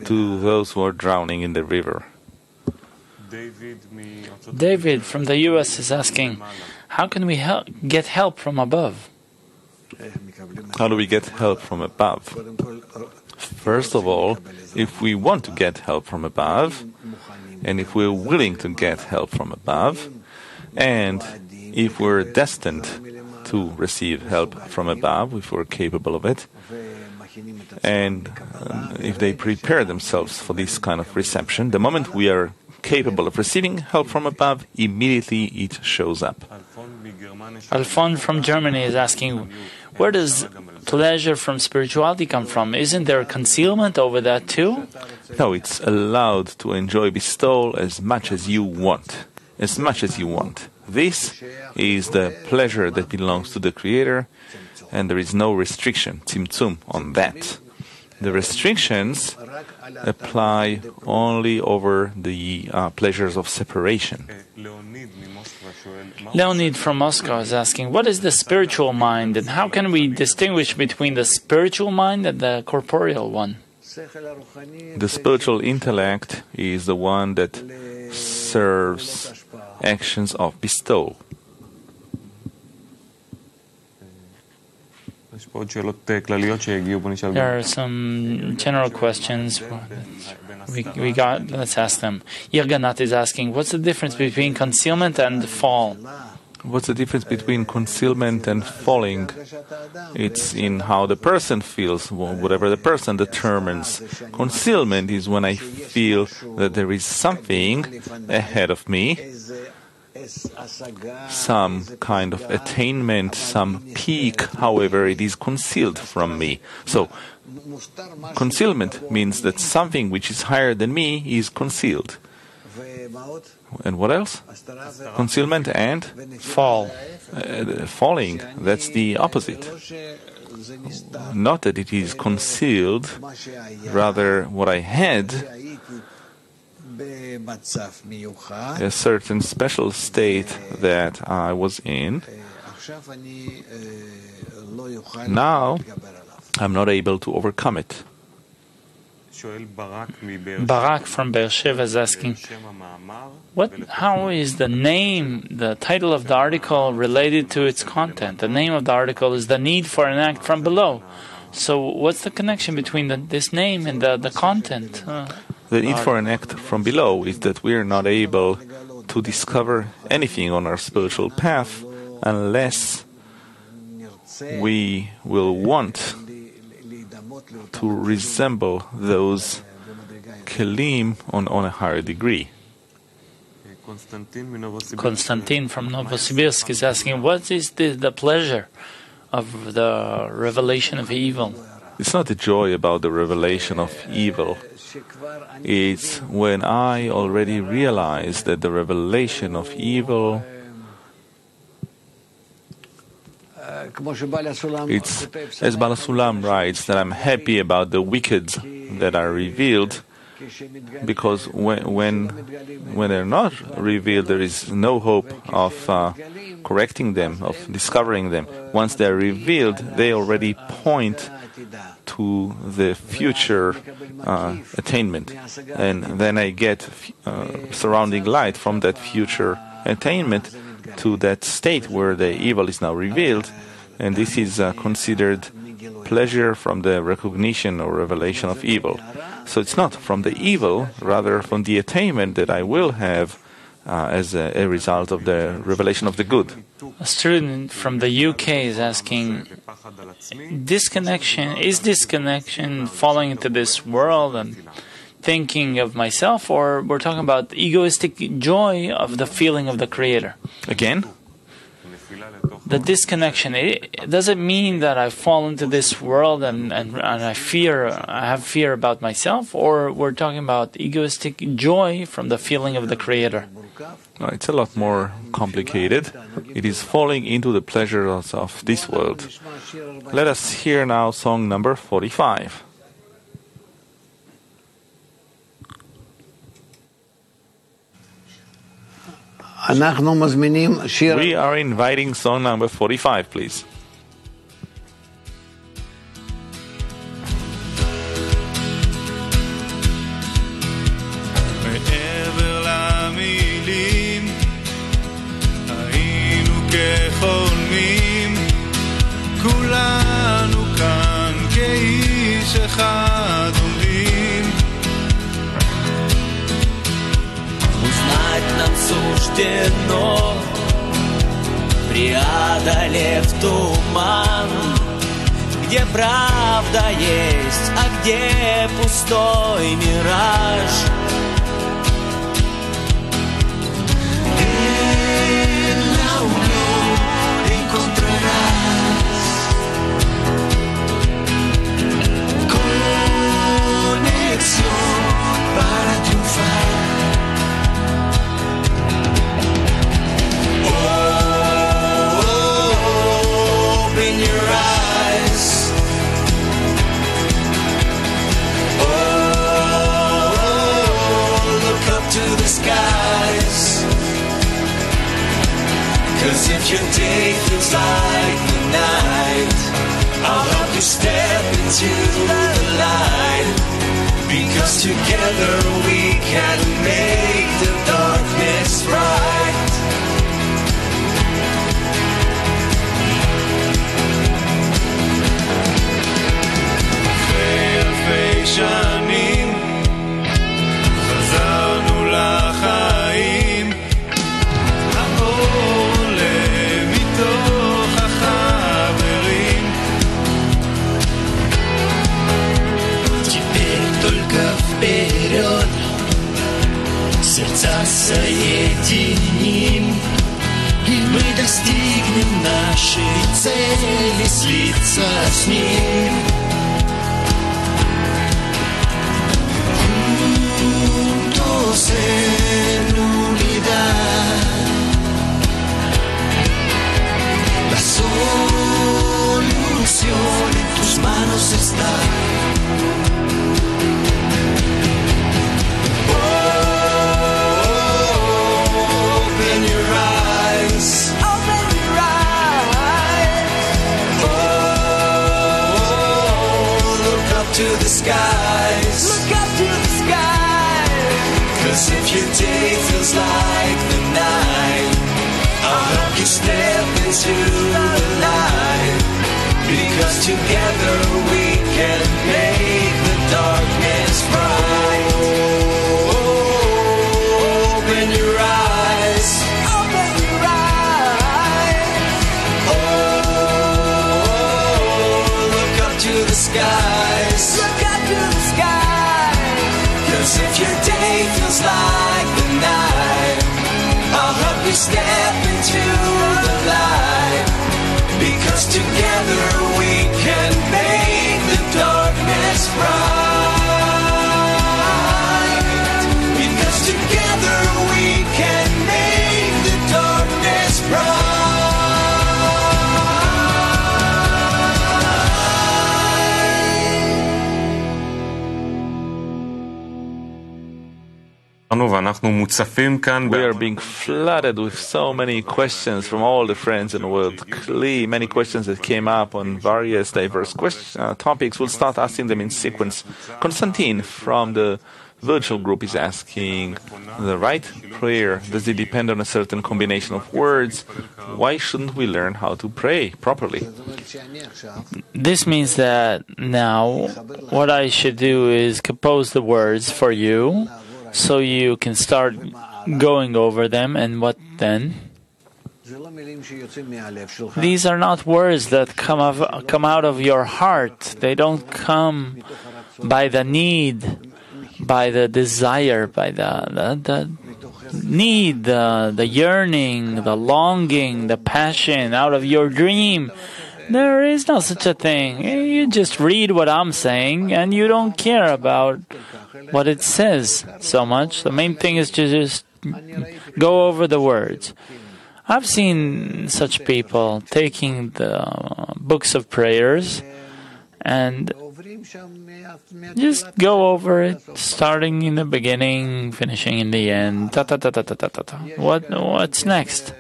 to those who are drowning in the river. David from the U.S. is asking, how can we get help from above? How do we get help from above? First of all, if we want to get help from above, and if we're willing to get help from above, and if we're destined to receive help from above, if we're capable of it, and if they prepare themselves for this kind of reception, the moment we are capable of receiving help from above, immediately it shows up. Alphonse from Germany is asking, where does pleasure from spirituality come from? Isn't there concealment over that too? No, it's allowed to enjoy bestowal as much as you want. As much as you want. This is the pleasure that belongs to the Creator, and there is no restriction, tzimtzum, on that. The restrictions apply only over the pleasures of separation. Leonid from Moscow is asking, what is the spiritual mind, and how can we distinguish between the spiritual mind and the corporeal one? The spiritual intellect is the one that serves actions of bestowal. There are some general questions we got. Let's ask them. Yirganat is asking, what's the difference between concealment and fall? What's the difference between concealment and falling? It's in how the person feels, whatever the person determines. Concealment is when I feel that there is something ahead of me, some kind of attainment, some peak, however, it is concealed from me. So, concealment means that something which is higher than me is concealed. And what else? Concealment and fall. Falling, that's the opposite. Not that it is concealed, rather what I had, a certain special state that I was in. Now, I'm not able to overcome it. Barak from Beersheba is asking, how is the name, the title of the article related to its content? The name of the article is The Need for an Act from Below. So what's the connection between this name and the content? The need for an act from below is that we are not able to discover anything on our spiritual path unless we will want to resemble those kelim on a higher degree. Konstantin from Novosibirsk is asking, what is the pleasure of the revelation of evil? It's not the joy about the revelation of evil. It's when I already realize that the revelation of evil, it's, as Bala Sulam writes, that I'm happy about the wicked that are revealed, because when they're not revealed, there is no hope of correcting them, of discovering them. Once they're revealed, they already point to the future attainment, and then I get surrounding light from that future attainment to that state where the evil is now revealed, and this is considered pleasure from the recognition or revelation of evil. So it's not from the evil, rather from the attainment that I will have as a result of the revelation of the good. A student from the UK is asking, is this connection falling into this world and thinking of myself, or we're talking about egoistic joy of the feeling of the Creator? Again? The disconnection, does it mean that I fall into this world and I have fear about myself, or we're talking about egoistic joy from the feeling of the Creator? No, it's a lot more complicated. It is falling into the pleasures of this world. Let us hear now song number 45. We are inviting song number 45, please. מעבר למילים היינו כחולמים כולנו כאן כאיש אחד עומדים Узнать нам суждено, преодолев туман, где правда есть, а где пустой мираж. En la unión encontrarás conexión para triunfar. Open your eyes. Look up to the skies. 'Cause if your day feels like the night, I'll help you step into the light. Because together we can make the darkness bright. אלפי שנים חזרנו לחיים האור עולה מתוך החברים Теперь только вперед, сердца соединим, и мы достигнем нашей цели слиться с ним. Juntos en unidad, la solución en tus manos está. Open your eyes. Open your eyes. Look up to the skies. Look up to the skies. 'Cause if your day feels like the night, I'll help you step into the light. Because together we can make the darkness bright. Open your eyes. Open your eyes. Look up to the skies. Look up to the skies. 'Cause if your day feels like the night, I'll help you step into the light. Because together we can make the darkness bright. Because together we can make the darkness bright. We are being flooded with so many questions from all the friends in the world. Many questions that came up on various diverse topics. We'll start asking them in sequence. Konstantin from the virtual group is asking, the right prayer, does it depend on a certain combination of words? Why shouldn't we learn how to pray properly? This means that now what I should do is compose the words for you, so you can start going over them, and what then? These are not words that come out of your heart. They don't come by the need, by the desire, by the need, the yearning, the longing, the passion out of your dream. There is no such a thing. You just read what I'm saying and you don't care about what it says so much. The main thing is to just go over the words. I've seen such people taking the books of prayers and Just go over it, starting in the beginning, finishing in the end. Ta ta ta ta ta ta ta ta. What's next?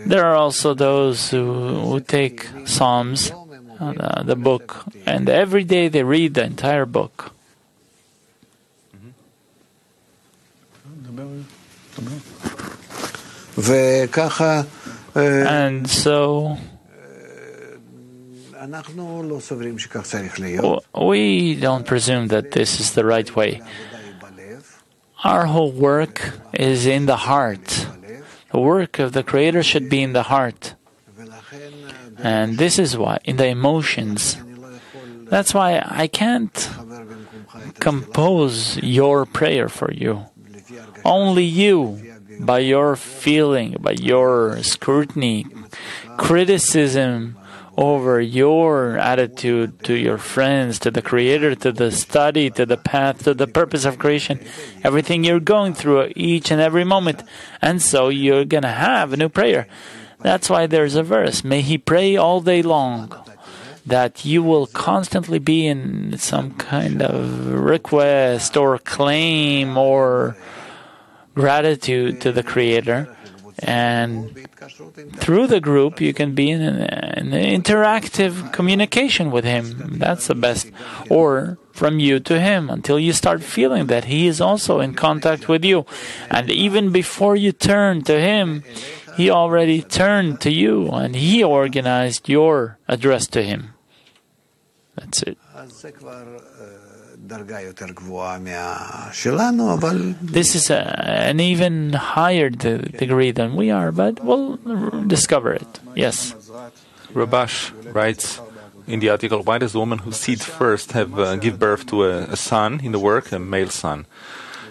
There are also those who take Psalms, the book, and every day they read the entire book. And so we don't presume that this is the right way. Our whole work is in the heart. The work of the Creator should be in the heart. And this is why, in the emotions. That's why I can't compose your prayer for you. Only you, by your feeling, by your scrutiny, criticism over your attitude to your friends, to the Creator, to the study, to the path, to the purpose of creation, everything you're going through each and every moment. And so you're going to have a new prayer. That's why there's a verse, may he pray all day long, that you will constantly be in some kind of request or claim or gratitude to the Creator. And through the group, you can be in an interactive communication with Him. That's the best. Or from you to Him, until you start feeling that He is also in contact with you. And even before you turn to Him, He already turned to you, and He organized your address to Him. That's it. This is an even higher degree than we are, but we'll discover it. Yes. Rabash writes in the article, why does the woman who seed first give birth to a son in the work, a male son?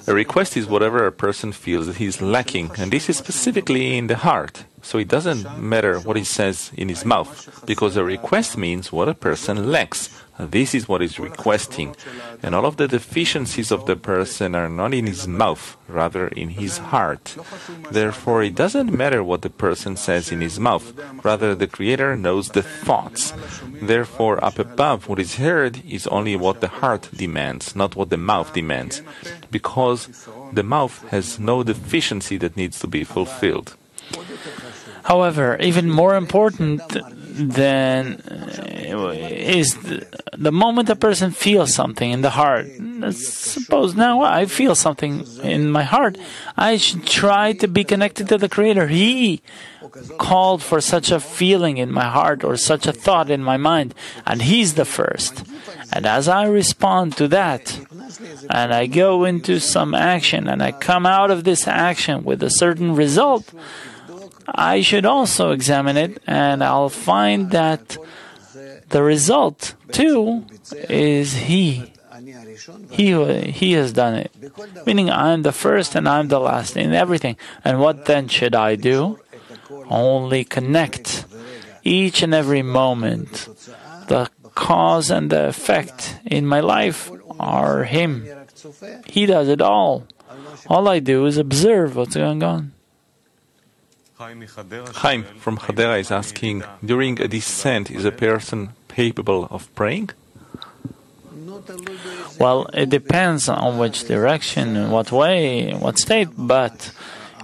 A request is whatever a person feels that he is lacking, and this is specifically in the heart. So it doesn't matter what he says in his mouth, because a request means what a person lacks. This is what he's requesting. And all of the deficiencies of the person are not in his mouth, rather in his heart. Therefore, it doesn't matter what the person says in his mouth, rather the Creator knows the thoughts. Therefore, up above, what is heard is only what the heart demands, not what the mouth demands, because the mouth has no deficiency that needs to be fulfilled. However, even more important than is the moment a person feels something in the heart. Suppose now I feel something in my heart, I should try to be connected to the Creator. He called for such a feeling in my heart or such a thought in my mind, and He's the first. And as I respond to that, and I go into some action, and I come out of this action with a certain result, I should also examine it, and I'll find that the result, too, is He. He has done it. Meaning I'm the first and I'm the last in everything. And what then should I do? Only connect each and every moment. The cause and the effect in my life are Him. He does it all. All I do is observe what's going on. Chaim from Hadera is asking, during a descent, is a person capable of praying? Well, it depends on which direction, in what way, in what state, but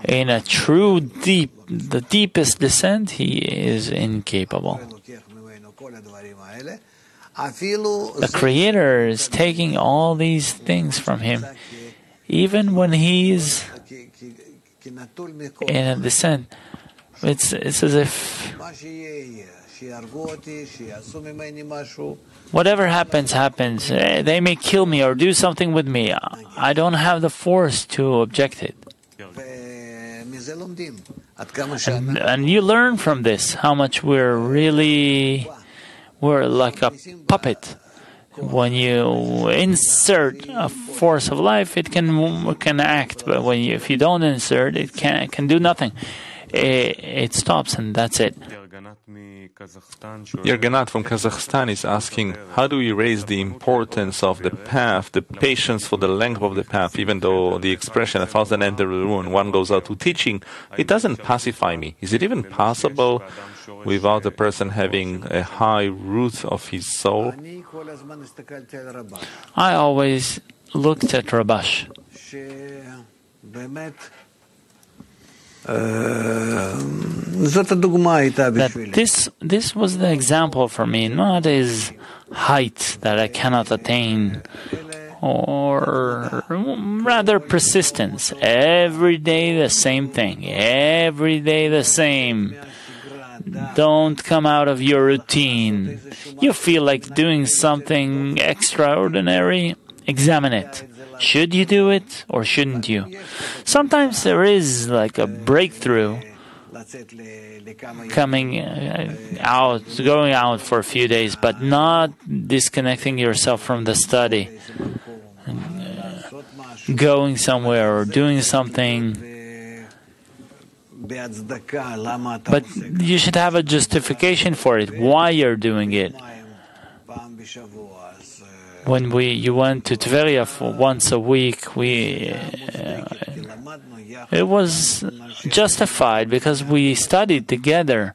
in a true the deepest descent, he is incapable. The Creator is taking all these things from him, even when he is in a descent. It's as if whatever happens, happens. They may kill me or do something with me. I don't have the force to object it. And you learn from this how much we're like a puppet. When you insert a force of life, it can act, but if you don't insert, it can do nothing. it stops and that's it. Yerganat from Kazakhstan is asking, how do we raise the importance of the path, the patience for the length of the path, even though the expression 1,000 enter the room, one goes out to teaching, it doesn't pacify me. Is it even possible without a person having a high root of his soul? I always looked at Rabash. That this was the example for me, not his height that I cannot attain, or rather persistence. Every day the same thing, every day the same. Don't come out of your routine. You feel like doing something extraordinary? Examine it. Should you do it or shouldn't you? Sometimes there is like a breakthrough going out for a few days, but not disconnecting yourself from the study. Going somewhere or doing something. But you should have a justification for it, why you're doing it. When you went to Tveria for once a week, it was justified because we studied together,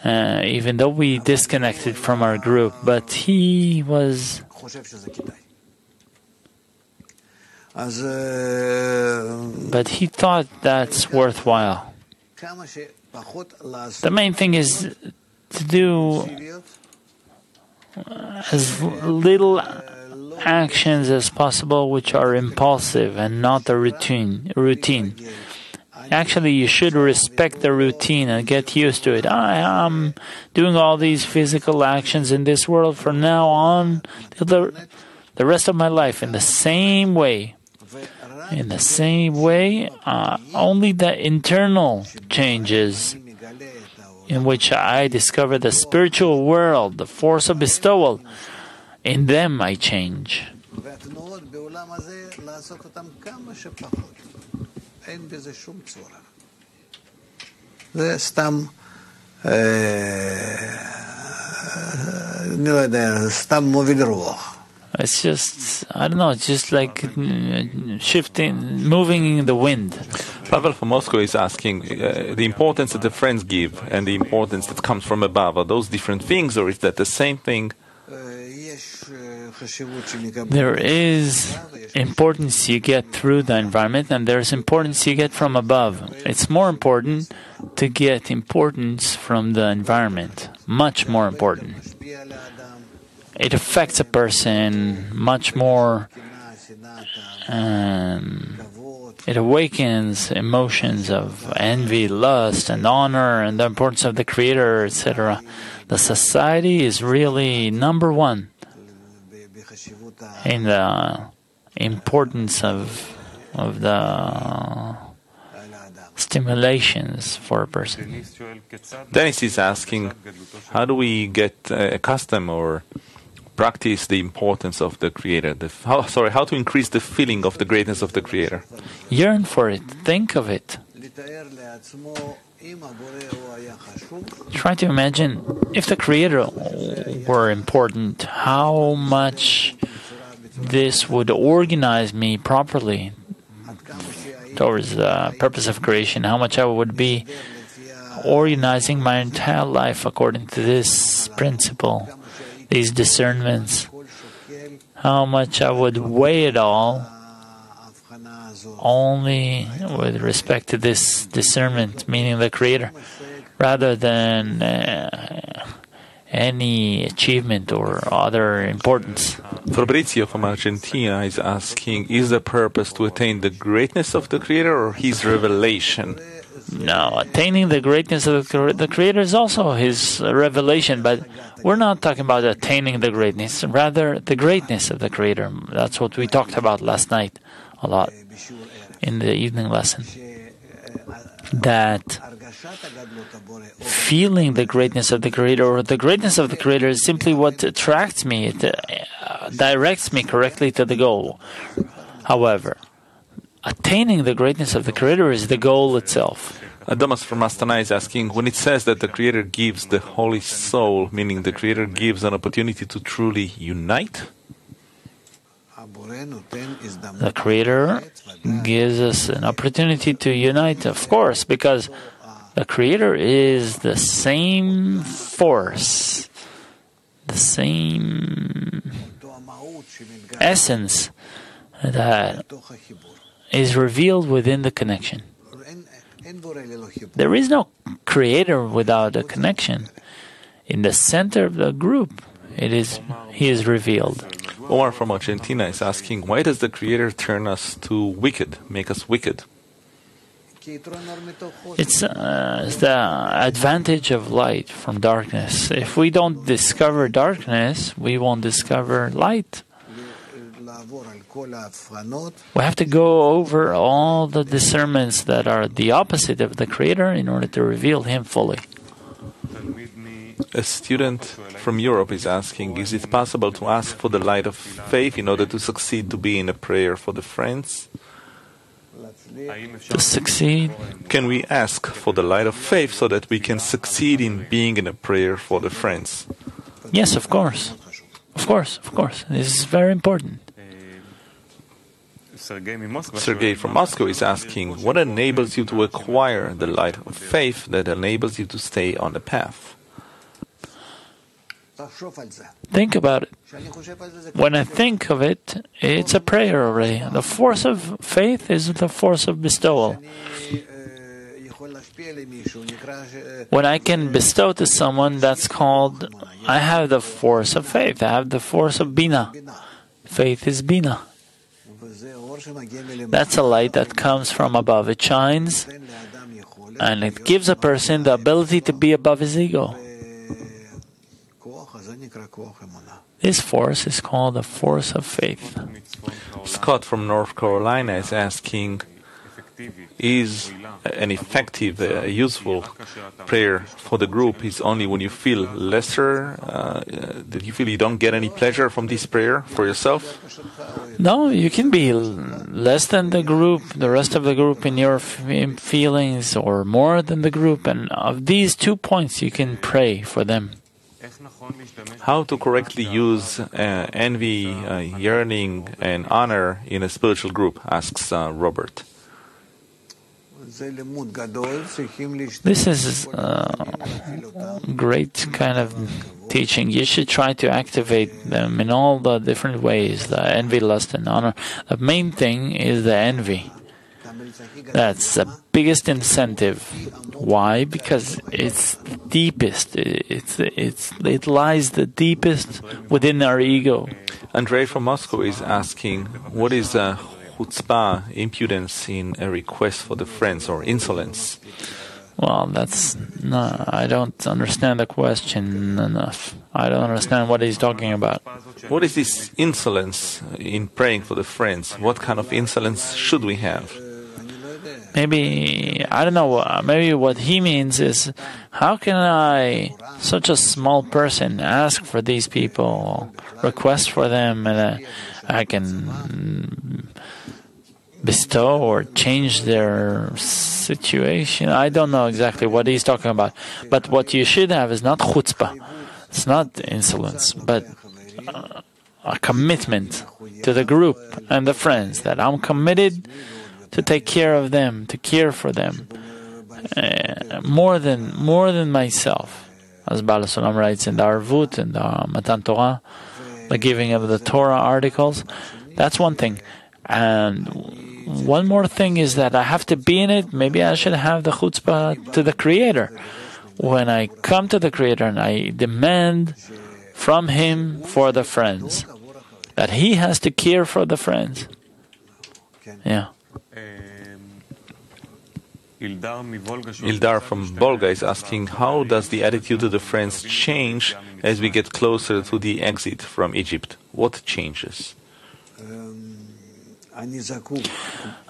even though we disconnected from our group. But he thought that's worthwhile. The main thing is to do as little actions as possible which are impulsive and not the routine. Actually, you should respect the routine and get used to it. I am doing all these physical actions in this world from now on till the rest of my life in the same way. In the same way, only the internal changes in which I discover the spiritual world, the force of bestowal, in them I change. It's just, I don't know, it's just like shifting, moving in the wind. Pavel from Moscow is asking the importance that the friends give and the importance that comes from above. Are those different things, or is that the same thing? There is importance you get through the environment, and there's importance you get from above. It's more important to get importance from the environment, much more important. It affects a person much more. It awakens emotions of envy, lust, and honor, and the importance of the Creator, etc. The society is really number one in the importance of the stimulations for a person. Dennis is asking, how do we get accustomed or practice the importance of the Creator? How to increase the feeling of the greatness of the Creator? Yearn for it. Think of it. Try to imagine if the Creator were important, how much this would organize me properly towards the purpose of creation, how much I would be organizing my entire life according to this principle, these discernments, how much I would weigh it all only with respect to this discernment, meaning the Creator, rather than any achievement or other importance. Fabrizio from Argentina is asking, is the purpose to attain the greatness of the Creator or His revelation? No, attaining the greatness of the Creator is also His revelation, but we're not talking about attaining the greatness, rather the greatness of the Creator. That's what we talked about last night a lot in the evening lesson. That feeling the greatness of the Creator, or the greatness of the Creator, is simply what attracts me. It directs me correctly to the goal. However, attaining the greatness of the Creator is the goal itself. Adamas from Astana is asking, when it says that the Creator gives the Holy Soul, meaning the Creator gives an opportunity to truly unite? The Creator gives us an opportunity to unite, of course, because the Creator is the same force, the same essence that is revealed within the connection. There is no Creator without a connection. In the center of the group, He is revealed. Omar from Argentina is asking, why does the Creator turn us to wicked, make us wicked? It's the advantage of light from darkness. If we don't discover darkness, we won't discover light. We have to go over all the discernments that are the opposite of the Creator in order to reveal Him fully. A student from Europe is asking, is it possible to ask for the light of faith in order to succeed to be in a prayer for the friends? To succeed? Can we ask for the light of faith so that we can succeed in being in a prayer for the friends? Yes, of course. Of course. This is very important. Sergei from Moscow is asking, what enables you to acquire the light of faith that enables you to stay on the path? Think about it. When I think of it, it's a prayer already. The force of faith is the force of bestowal. When I can bestow to someone, that's called, I have the force of faith. I have the force of Bina. Faith is Bina. That's a light that comes from above. It shines, and it gives a person the ability to be above his ego. This force is called the force of faith. Scott from North Carolina is asking, is an effective, useful prayer for the group is only when you feel lesser, that you feel you don't get any pleasure from this prayer for yourself? No, you can be less than the group, the rest of the group in your feelings, or more than the group, and of these 2 points you can pray for them. How to correctly use envy, yearning, and honor in a spiritual group, asks Robert. This is great kind of teaching. You should try to activate them in all the different ways, the envy, lust, and honor. The main thing is the envy. That's the biggest incentive. Why? Because it's the deepest. It lies the deepest within our ego. Andrei from Moscow is asking, what is chutzpah, impudence in a request for the friends, or insolence? Well, I don't understand the question enough. I don't understand what he's talking about. What is this insolence in praying for the friends? What kind of insolence should we have? Maybe, I don't know, maybe what he means is, how can I, such a small person, ask for these people, request for them, and I can bestow or change their situation? I don't know exactly what he's talking about. But what you should have is not chutzpah. It's not insolence, but a commitment to the group and the friends, that I'm committed to take care of them, to care for them, more than myself. As Baal HaSulam writes in the Arvut and the Matan Torah, the giving of the Torah articles. That's one thing. And one more thing is that I have to be in it. Maybe I should have the chutzpah to the Creator. When I come to the Creator and I demand from Him for the friends, that He has to care for the friends. Yeah. Ildar from Volga is asking, how does the attitude of the friends change as we get closer to the exit from Egypt? What changes?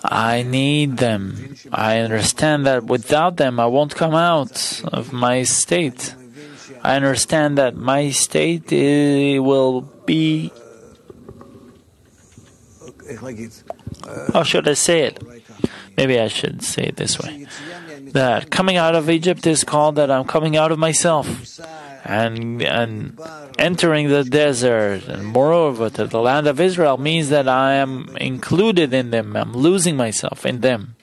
I need them. I understand that without them I won't come out of my state. I understand that my state will be... How should I say it? Maybe I should say it this way. That coming out of Egypt is called that I'm coming out of myself and entering the desert, and moreover to the land of Israel means that I am included in them. I'm losing myself in them.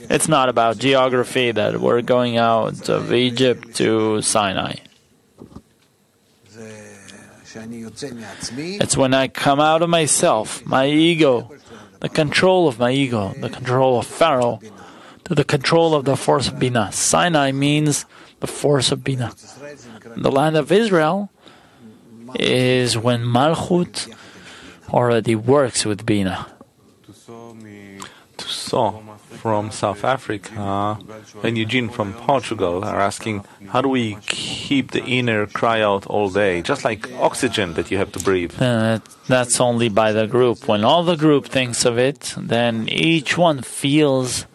It's not about geography that we're going out of Egypt to Sinai. It's when I come out of myself, my ego, the control of my ego, the control of Pharaoh, to the control of the force of Bina. Sinai means the force of Bina. The land of Israel is when Malchut already works with Bina. So, from South Africa and Eugene from Portugal are asking, how do we keep the inner cry out all day? Just like oxygen that you have to breathe. That's only by the group. When all the group thinks of it, then each one feels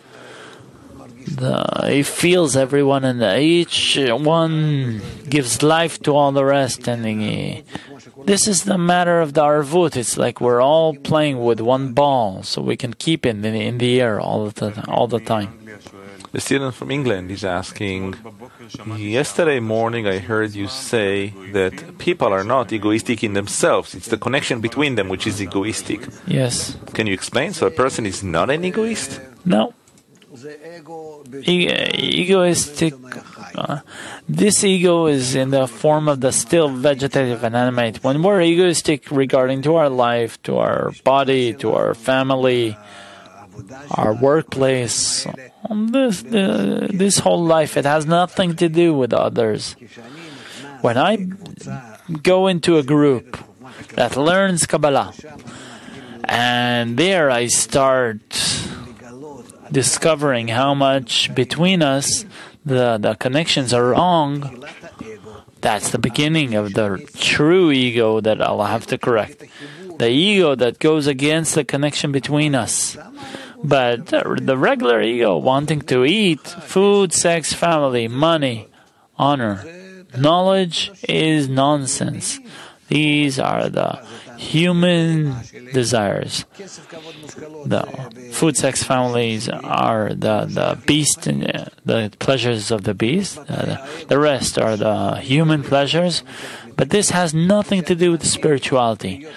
everyone, and each one gives life to all the rest. And this is the matter of the arvut. It's like we're all playing with one ball, so we can keep it in the air all the time. The student from England is asking, yesterday morning I heard you say that people are not egoistic in themselves. It's the connection between them which is egoistic. Yes. Can you explain? So a person is not an egoist? No. Egoistic. This ego is in the form of the still vegetative and animate. When we're egoistic regarding to our life, to our body, to our family, our workplace, this whole life, it has nothing to do with others. When I go into a group that learns Kabbalah, and there I start discovering how much between us the connections are wrong, that's the beginning of the true ego that I'll have to correct. The ego that goes against the connection between us. But the regular ego wanting to eat, food, sex, family, money, honor, knowledge is nonsense. These are the human desires. The food, sex, families are the beast and the pleasures of the beast. The rest are the human pleasures. But this has nothing to do with spirituality.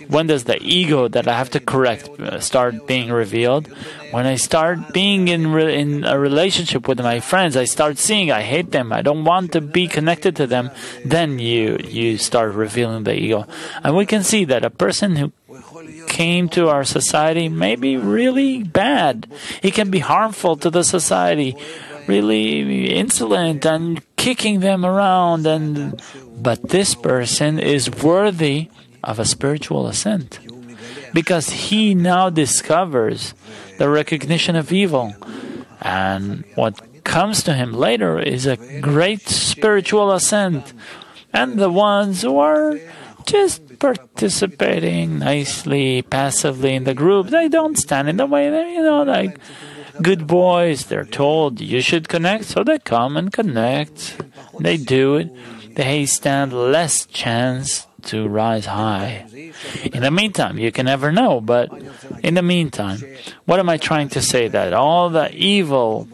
When does the ego that I have to correct start being revealed? When I start being in a relationship with my friends, I start seeing I hate them, I don't want to be connected to them, then you start revealing the ego. And we can see that a person who came to our society may be really bad. He can be harmful to the society, really insolent and kicking them around, but this person is worthy of a spiritual ascent because he now discovers the recognition of evil, and what comes to him later is a great spiritual ascent. And the ones who are just participating nicely, passively in the group, they don't stand in the way. They're, like good boys. They're told you should connect, so they come and connect. They do it. They stand less chance to rise high. In the meantime, you can never know, but in the meantime, what am I trying to say? That all the evil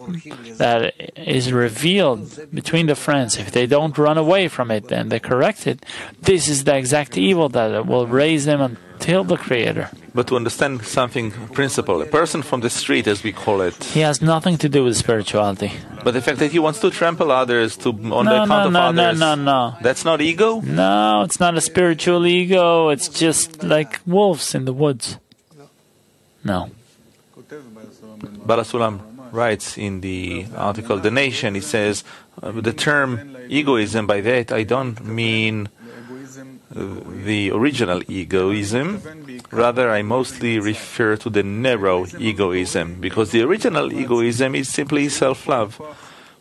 that is revealed between the friends, if they don't run away from it and they correct it, this is the exact evil that will raise them until the Creator. But to understand something principle, a person from the street, as we call it, he has nothing to do with spirituality. But the fact that he wants to trample others on the account of others, no. That's not ego? No, it's not a spiritual ego. It's just like wolves in the woods. No. Balasulam writes in the article The Nation, he says, the term egoism, by that I don't mean the original egoism. Rather, I mostly refer to the narrow egoism, because the original egoism is simply self-love,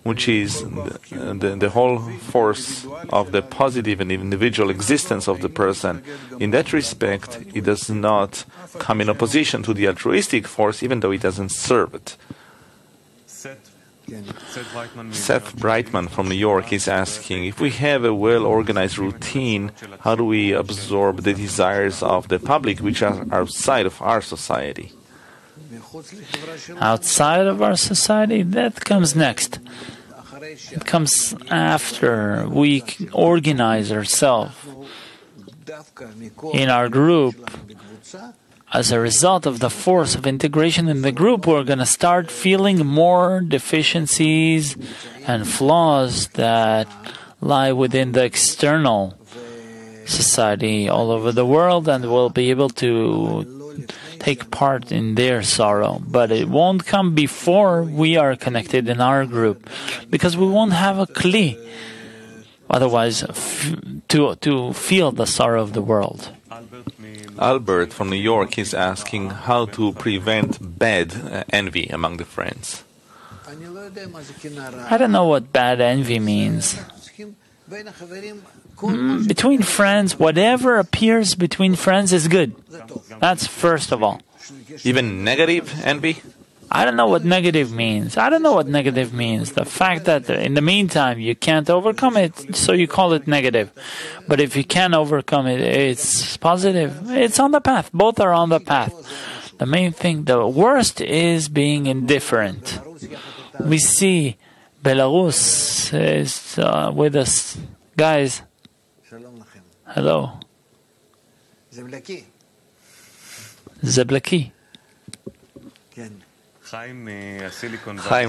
which is the whole force of the positive and individual existence of the person. In that respect, it does not come in opposition to the altruistic force, even though it doesn't serve it. Seth Brightman from New York is asking, if we have a well-organized routine, how do we absorb the desires of the public which are outside of our society? Outside of our society, that comes next. It comes after we organize ourselves in our group. As a result of the force of integration in the group, we're going to start feeling more deficiencies and flaws that lie within the external society all over the world, and we'll be able to take part in their sorrow. But it won't come before we are connected in our group, because we won't have a kli, otherwise, to feel the sorrow of the world. Albert from New York is asking how to prevent bad envy among the friends. I don't know what bad envy means. Between friends, whatever appears between friends is good. That's first of all. Even negative envy? I don't know what negative means. The fact that in the meantime you can't overcome it, so you call it negative. But if you can overcome it, it's positive. It's on the path. Both are on the path. The main thing, the worst is being indifferent. We see Belarus is with us. Guys, hello. Zeblaki. Chaim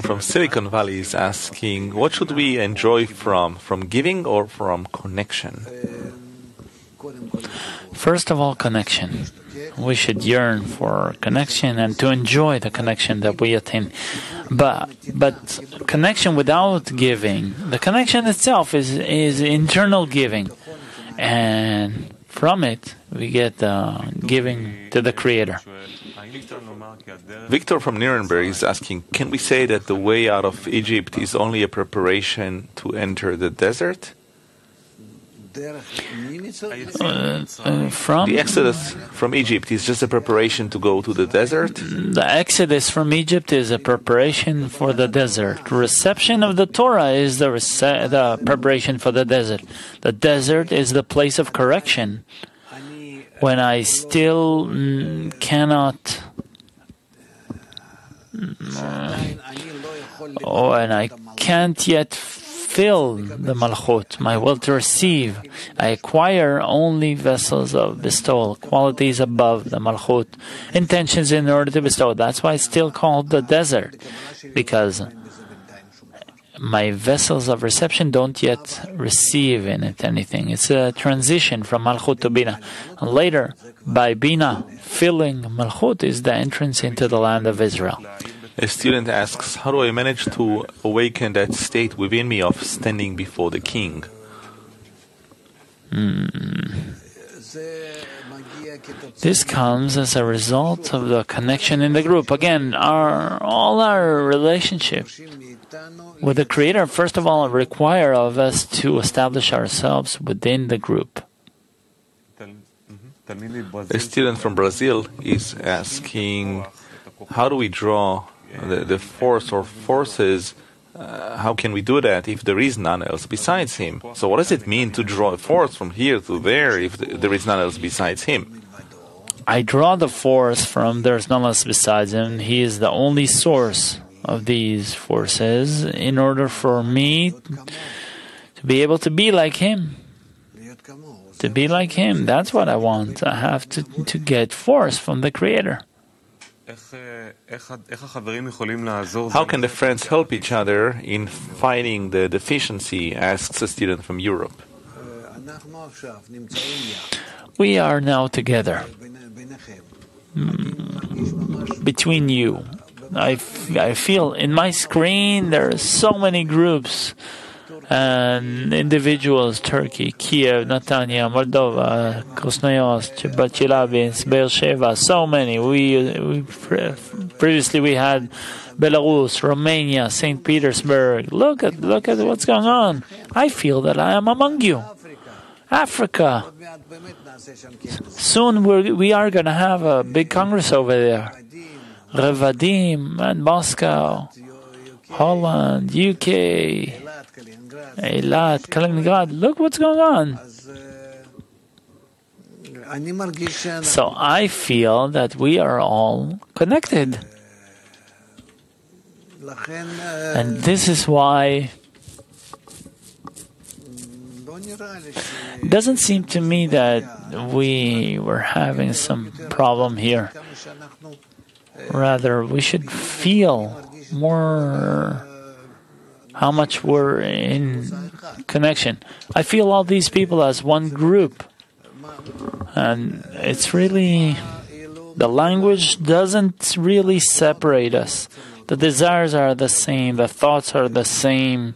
from Silicon Valley is asking, what should we enjoy from giving or from connection? First of all, connection. We should yearn for connection and to enjoy the connection that we attain. But connection without giving, the connection itself is internal giving. And from it, we get giving to the Creator. Victor from Nuremberg is asking, can we say that the way out of Egypt is only a preparation to enter the desert? The exodus from Egypt is just a preparation to go to the desert? The exodus from Egypt is a preparation for the desert. Reception of the Torah is the preparation for the desert. The desert is the place of correction. When I still cannot... and I can't yet fill the malchut, my will to receive. I acquire only vessels of bestowal, qualities above the malchut, intentions in order to bestow. That's why it's still called the desert, because my vessels of reception don't yet receive in it anything. It's a transition from malchut to bina. And later, by bina, filling malchut is the entrance into the land of Israel. A student asks, how do I manage to awaken that state within me of standing before the king? This comes as a result of the connection in the group. Again, all our relationship with the Creator, first of all, require of us to establish ourselves within the group. A student from Brazil is asking, how do we draw the force or forces? How can we do that if there is none else besides Him? So what does it mean to draw a force from here to there if there is none else besides Him? I draw the force from there's none else besides Him. He is the only source of these forces in order for me to be able to be like Him. To be like Him, that's what I want. I have to get force from the Creator. How can the friends help each other in fighting the deficiency, asks a student from Europe. We are now together. Between you. I feel in my screen there are so many groups and individuals, Turkey, Kiev, Netanya, Moldova, Krasnoyarsk, Chelyabinsk, Beersheba, so many. Previously we had Belarus, Romania, St. Petersburg. Look at what's going on. I feel that I am among you. Africa. Soon we are going to have a big congress over there. Revadim and Moscow. Holland, UK, Eilat, Kaliningrad. Look what's going on. So I feel that we are all connected. And this is why it doesn't seem to me that we were having some problem here. Rather, we should feel more how much we're in connection. I feel all these people as one group. And it's really, the language doesn't really separate us. The desires are the same, the thoughts are the same.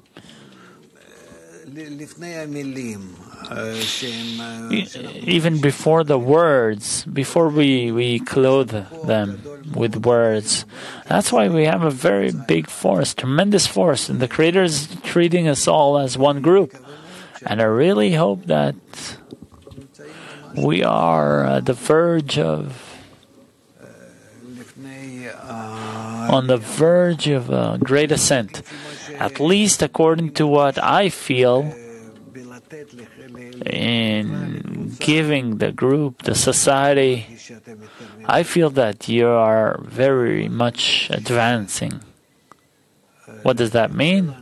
Even before the words, before we clothe them with words. That's why we have a very big force, tremendous force, and the Creator is treating us all as one group. And I really hope that we are at the verge of, on the verge of a great ascent, at least according to what I feel in giving the group, the society. I feel that you are very much advancing. What does that mean?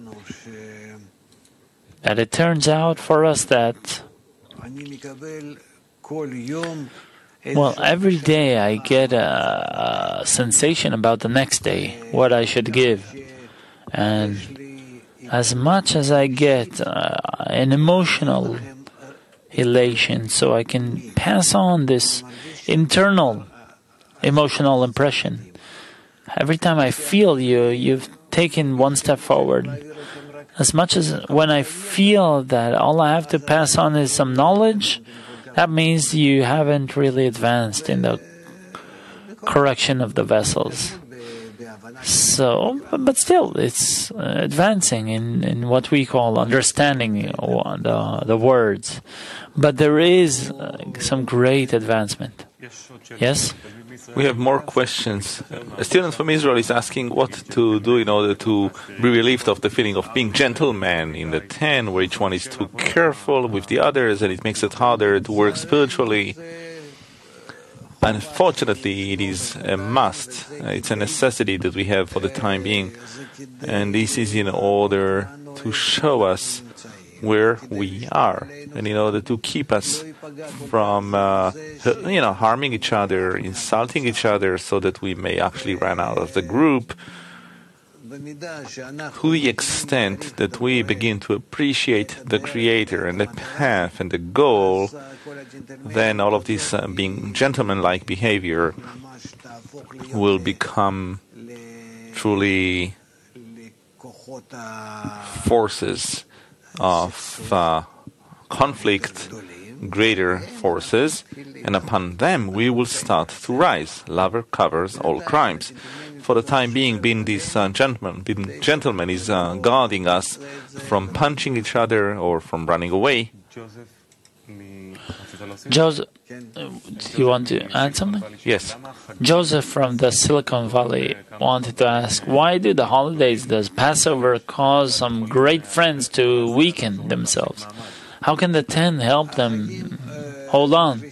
That it turns out for us that, well, every day I get a sensation about the next day, what I should give. And as much as I get an emotional elation, so I can pass on this internal emotional impression. Every time I feel you've taken one step forward. As much as when I feel that all I have to pass on is some knowledge, that means you haven't really advanced in the correction of the vessels. So, but still, it's advancing in what we call understanding the words. But there is some great advancement. Yes? We have more questions. A student from Israel is asking what to do in order to be relieved of the feeling of being gentleman in the 10, where each one is too careful with the others and it makes it harder to work spiritually. Unfortunately, it is a must. It's a necessity that we have for the time being. And this is in order to show us where we are, and in order to keep us from harming each other, insulting each other, so that we may actually run out of the group. To the extent that we begin to appreciate the Creator and the path and the goal, then all of this being gentlemanlike behavior will become truly forces of conflict, greater forces, and upon them we will start to rise. Love covers all crimes. For the time being this gentleman is guarding us from punching each other or from running away. Joseph, do you want to add something? Yes. Joseph from the Silicon Valley wanted to ask, why do the holidays, does Passover, cause some great friends to weaken themselves? How can the 10 help them hold on?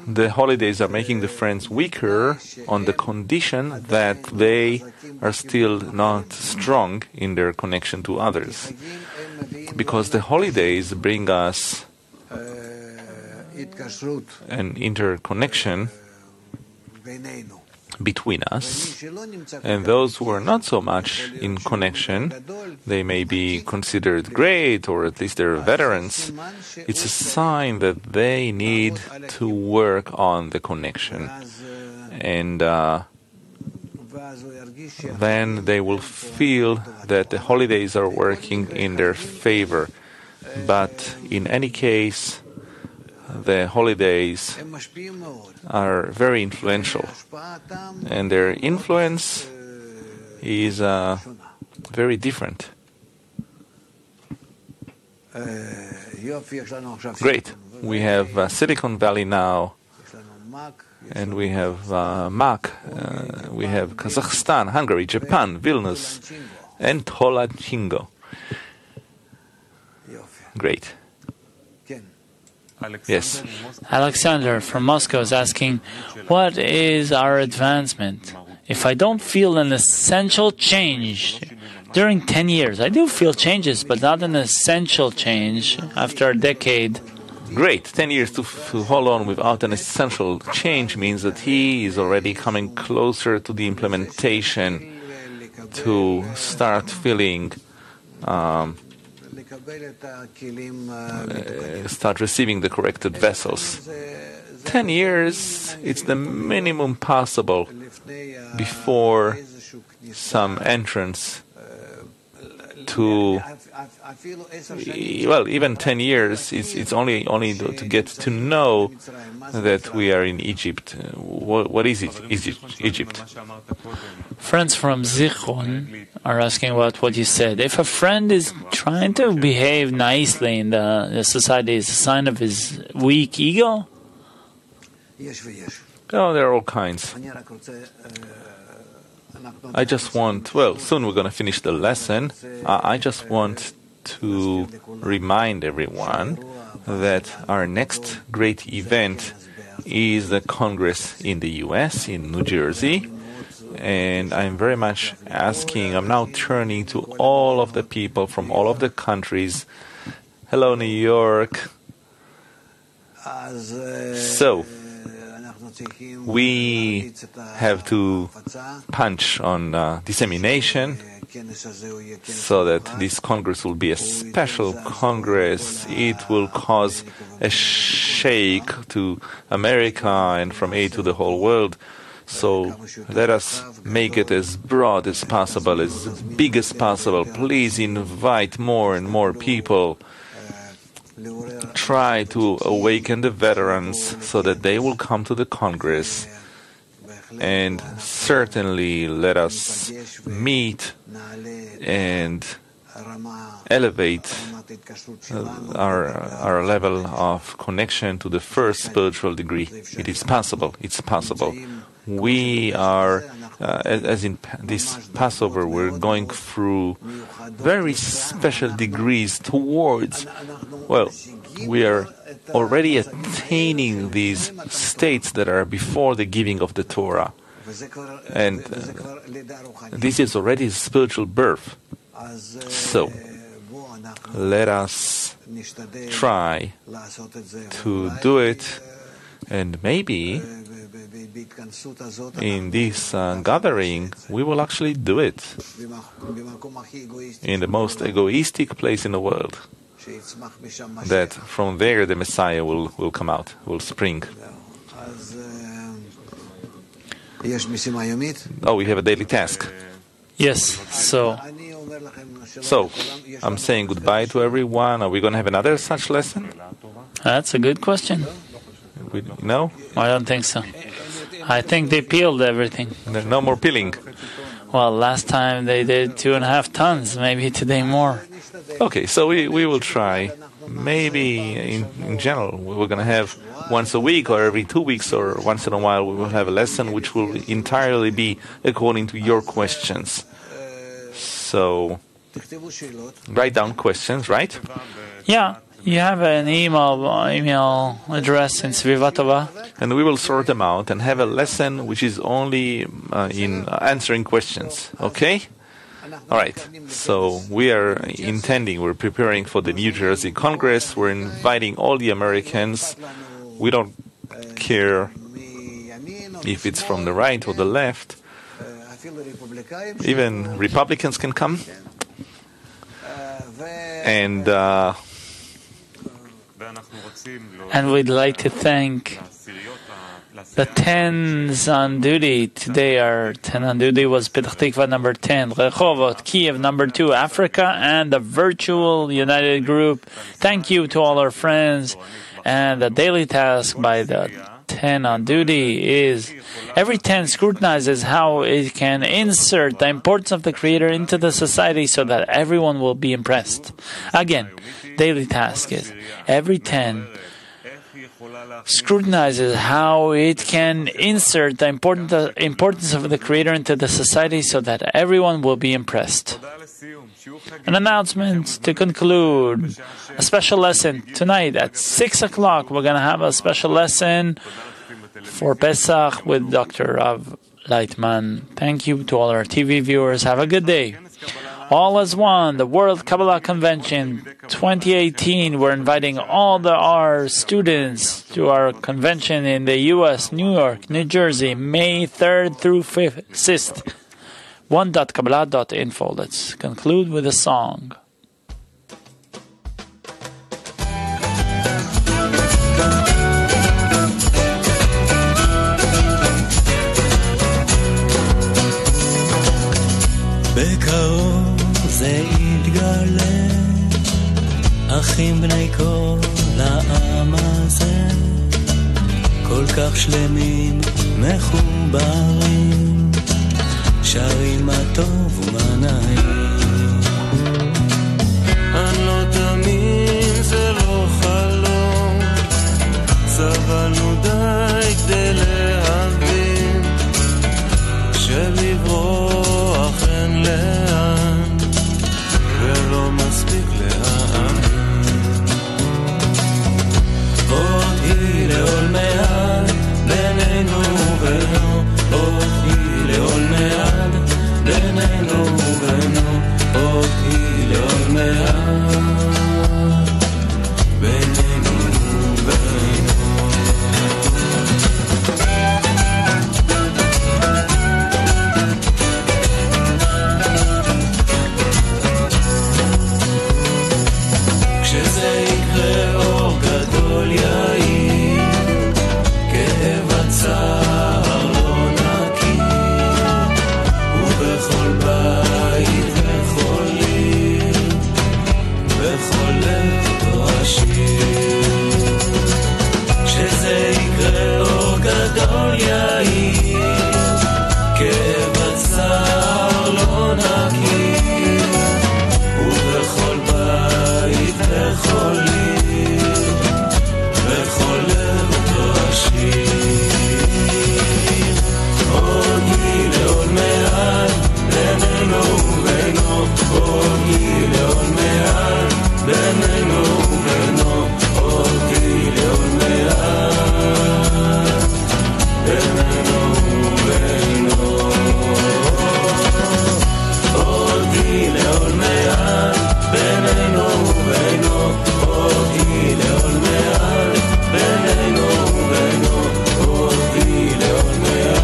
The holidays are making the friends weaker on the condition that they are still not strong in their connection to others. Because the holidays bring us an interconnection between us, and those who are not so much in connection, they may be considered great, or at least they're veterans. It's a sign that they need to work on the connection, and then they will feel that the holidays are working in their favor. But in any case, the holidays are very influential, and their influence is very different. Great. We have Silicon Valley now, and we have Mak, we have Kazakhstan, Hungary, Japan, Vilnius, And Tola Chingo. Great. Yes. Alexander from Moscow is asking, what is our advancement? If I don't feel an essential change during 10 years, I do feel changes, but not an essential change after a decade. Great. 10 years to hold on without an essential change means that he is already coming closer to the implementation, to start feeling, start receiving the corrected vessels. 10 years, it's the minimum possible before some entrance to, well, even 10 years, it's only to get to know that we are in Egypt. What is it? Egypt? Friends from Zichron are asking about what you said. If a friend is trying to behave nicely in the society, is a sign of his weak ego? Oh, there are all kinds. I just want, well, soon we're going to finish the lesson. I just want to remind everyone that our next great event is the Congress in the U.S., in New Jersey. And I'm very much asking, I'm now turning to all of the people from all of the countries. Hello, New York. So, we have to punch on dissemination so that this Congress will be a special Congress. It will cause a shake to America and from A to the whole world. So let us make it as broad as possible, as big as possible. Please invite more and more people. Try to awaken the veterans so that they will come to the Congress. And certainly let us meet and elevate our level of connection to the first spiritual degree. It is possible. It's possible. We are, as in this Passover, we're going through very special degrees towards, well, we are already attaining these states that are before the giving of the Torah. And this is already spiritual birth. So, let us try to do it, and maybe in this gathering we will actually do it in the most egoistic place in the world, that from there the Messiah will come out, will spring. Oh, we have a daily task. Yes, so I'm saying goodbye to everyone. Are we going to have another such lesson? That's a good question. No? I don't think so. I think they peeled everything. There's no more peeling. Well, last time they did 2.5 tons, maybe today more. Okay, so we will try. Maybe in general we're going to have once a week or every 2 weeks or once in a while we will have a lesson which will entirely be according to your questions. So write down questions, right? Yeah, you have an email address in Svivatova. And we will sort them out and have a lesson which is only in answering questions, okay? All right, so we're preparing for the New Jersey Congress. We're inviting all the Americans. We don't care if it's from the right or the left. Even Republicans can come. And we'd like to thank the 10s on duty. Today our 10 on duty was Petach Tikva number 10, Rehovot, Kiev number 2, Africa, and the virtual United Group. Thank you to all our friends. And the daily task by the 10 on duty is every 10 scrutinizes how it can insert the importance of the Creator into the society so that everyone will be impressed. Again, daily task is every 10 scrutinizes how it can insert the importance of the Creator into the society so that everyone will be impressed. An announcement to conclude. A special lesson tonight at 6 o'clock. We're going to have a special lesson for Pesach with Dr. Rav Leitman. Thank you to all our TV viewers. Have a good day. All as One, the World Kabbalah Convention 2018. We're inviting all our students to our convention in the U.S., New York, New Jersey, May 3rd through 6th. 1.kabbalah.info. Let's conclude with a song. בקרוב זה יתגלה, אחים בני כל העם הזה, כל כך שלמים מחוברים, שרים מה טוב ומה נעים. אני לא תמים, זה לא חלום, סבלנו די כדי להבין שלברוח אין לאן ולא מספיק להאמין. עוד היא לעול מעט בינינו ובינו, עוד היא לעול מעט בינינו ובינו, עוד היא לעול מעט בינינו ובינו. כשזה יקרה אור גדול יאיר, כאב הצער לא נכיר, ובכל בית וכל עיר, בכל לב אותו השיר. כשזה יקרה אור גדול יאיר, כאב הצער לא נכיר, ובכל בית וכל עיר, בכל לב אותו השיר. עוד היא לעול מעט בינינו ובינו, עוד היא לעול מעט בינינו ובינו, עוד היא לעול מעט בינינו ובינו, עוד היא לעול מעט בינינו ובינו, עוד היא לעול מעט בינינו ובינו, עוד היא לעול מעט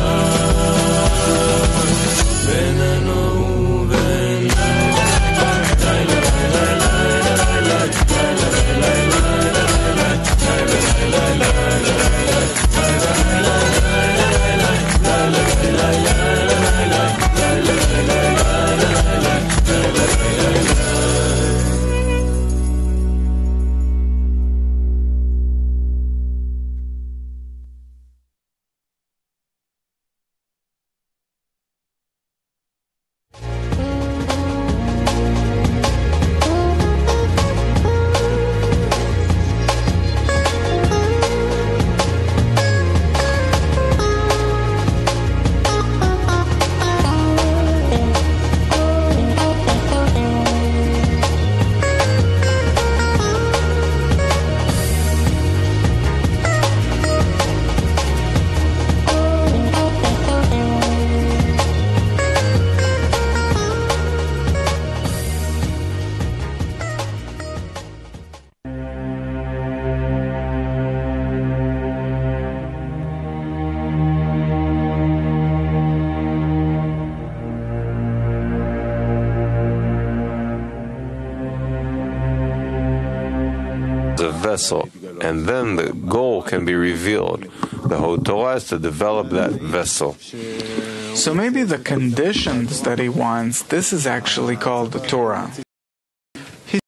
בינינו ובינו. The vessel, and then the goal can be revealed. The whole Torah is to develop that vessel. So maybe the conditions that he wants, this is actually called the Torah.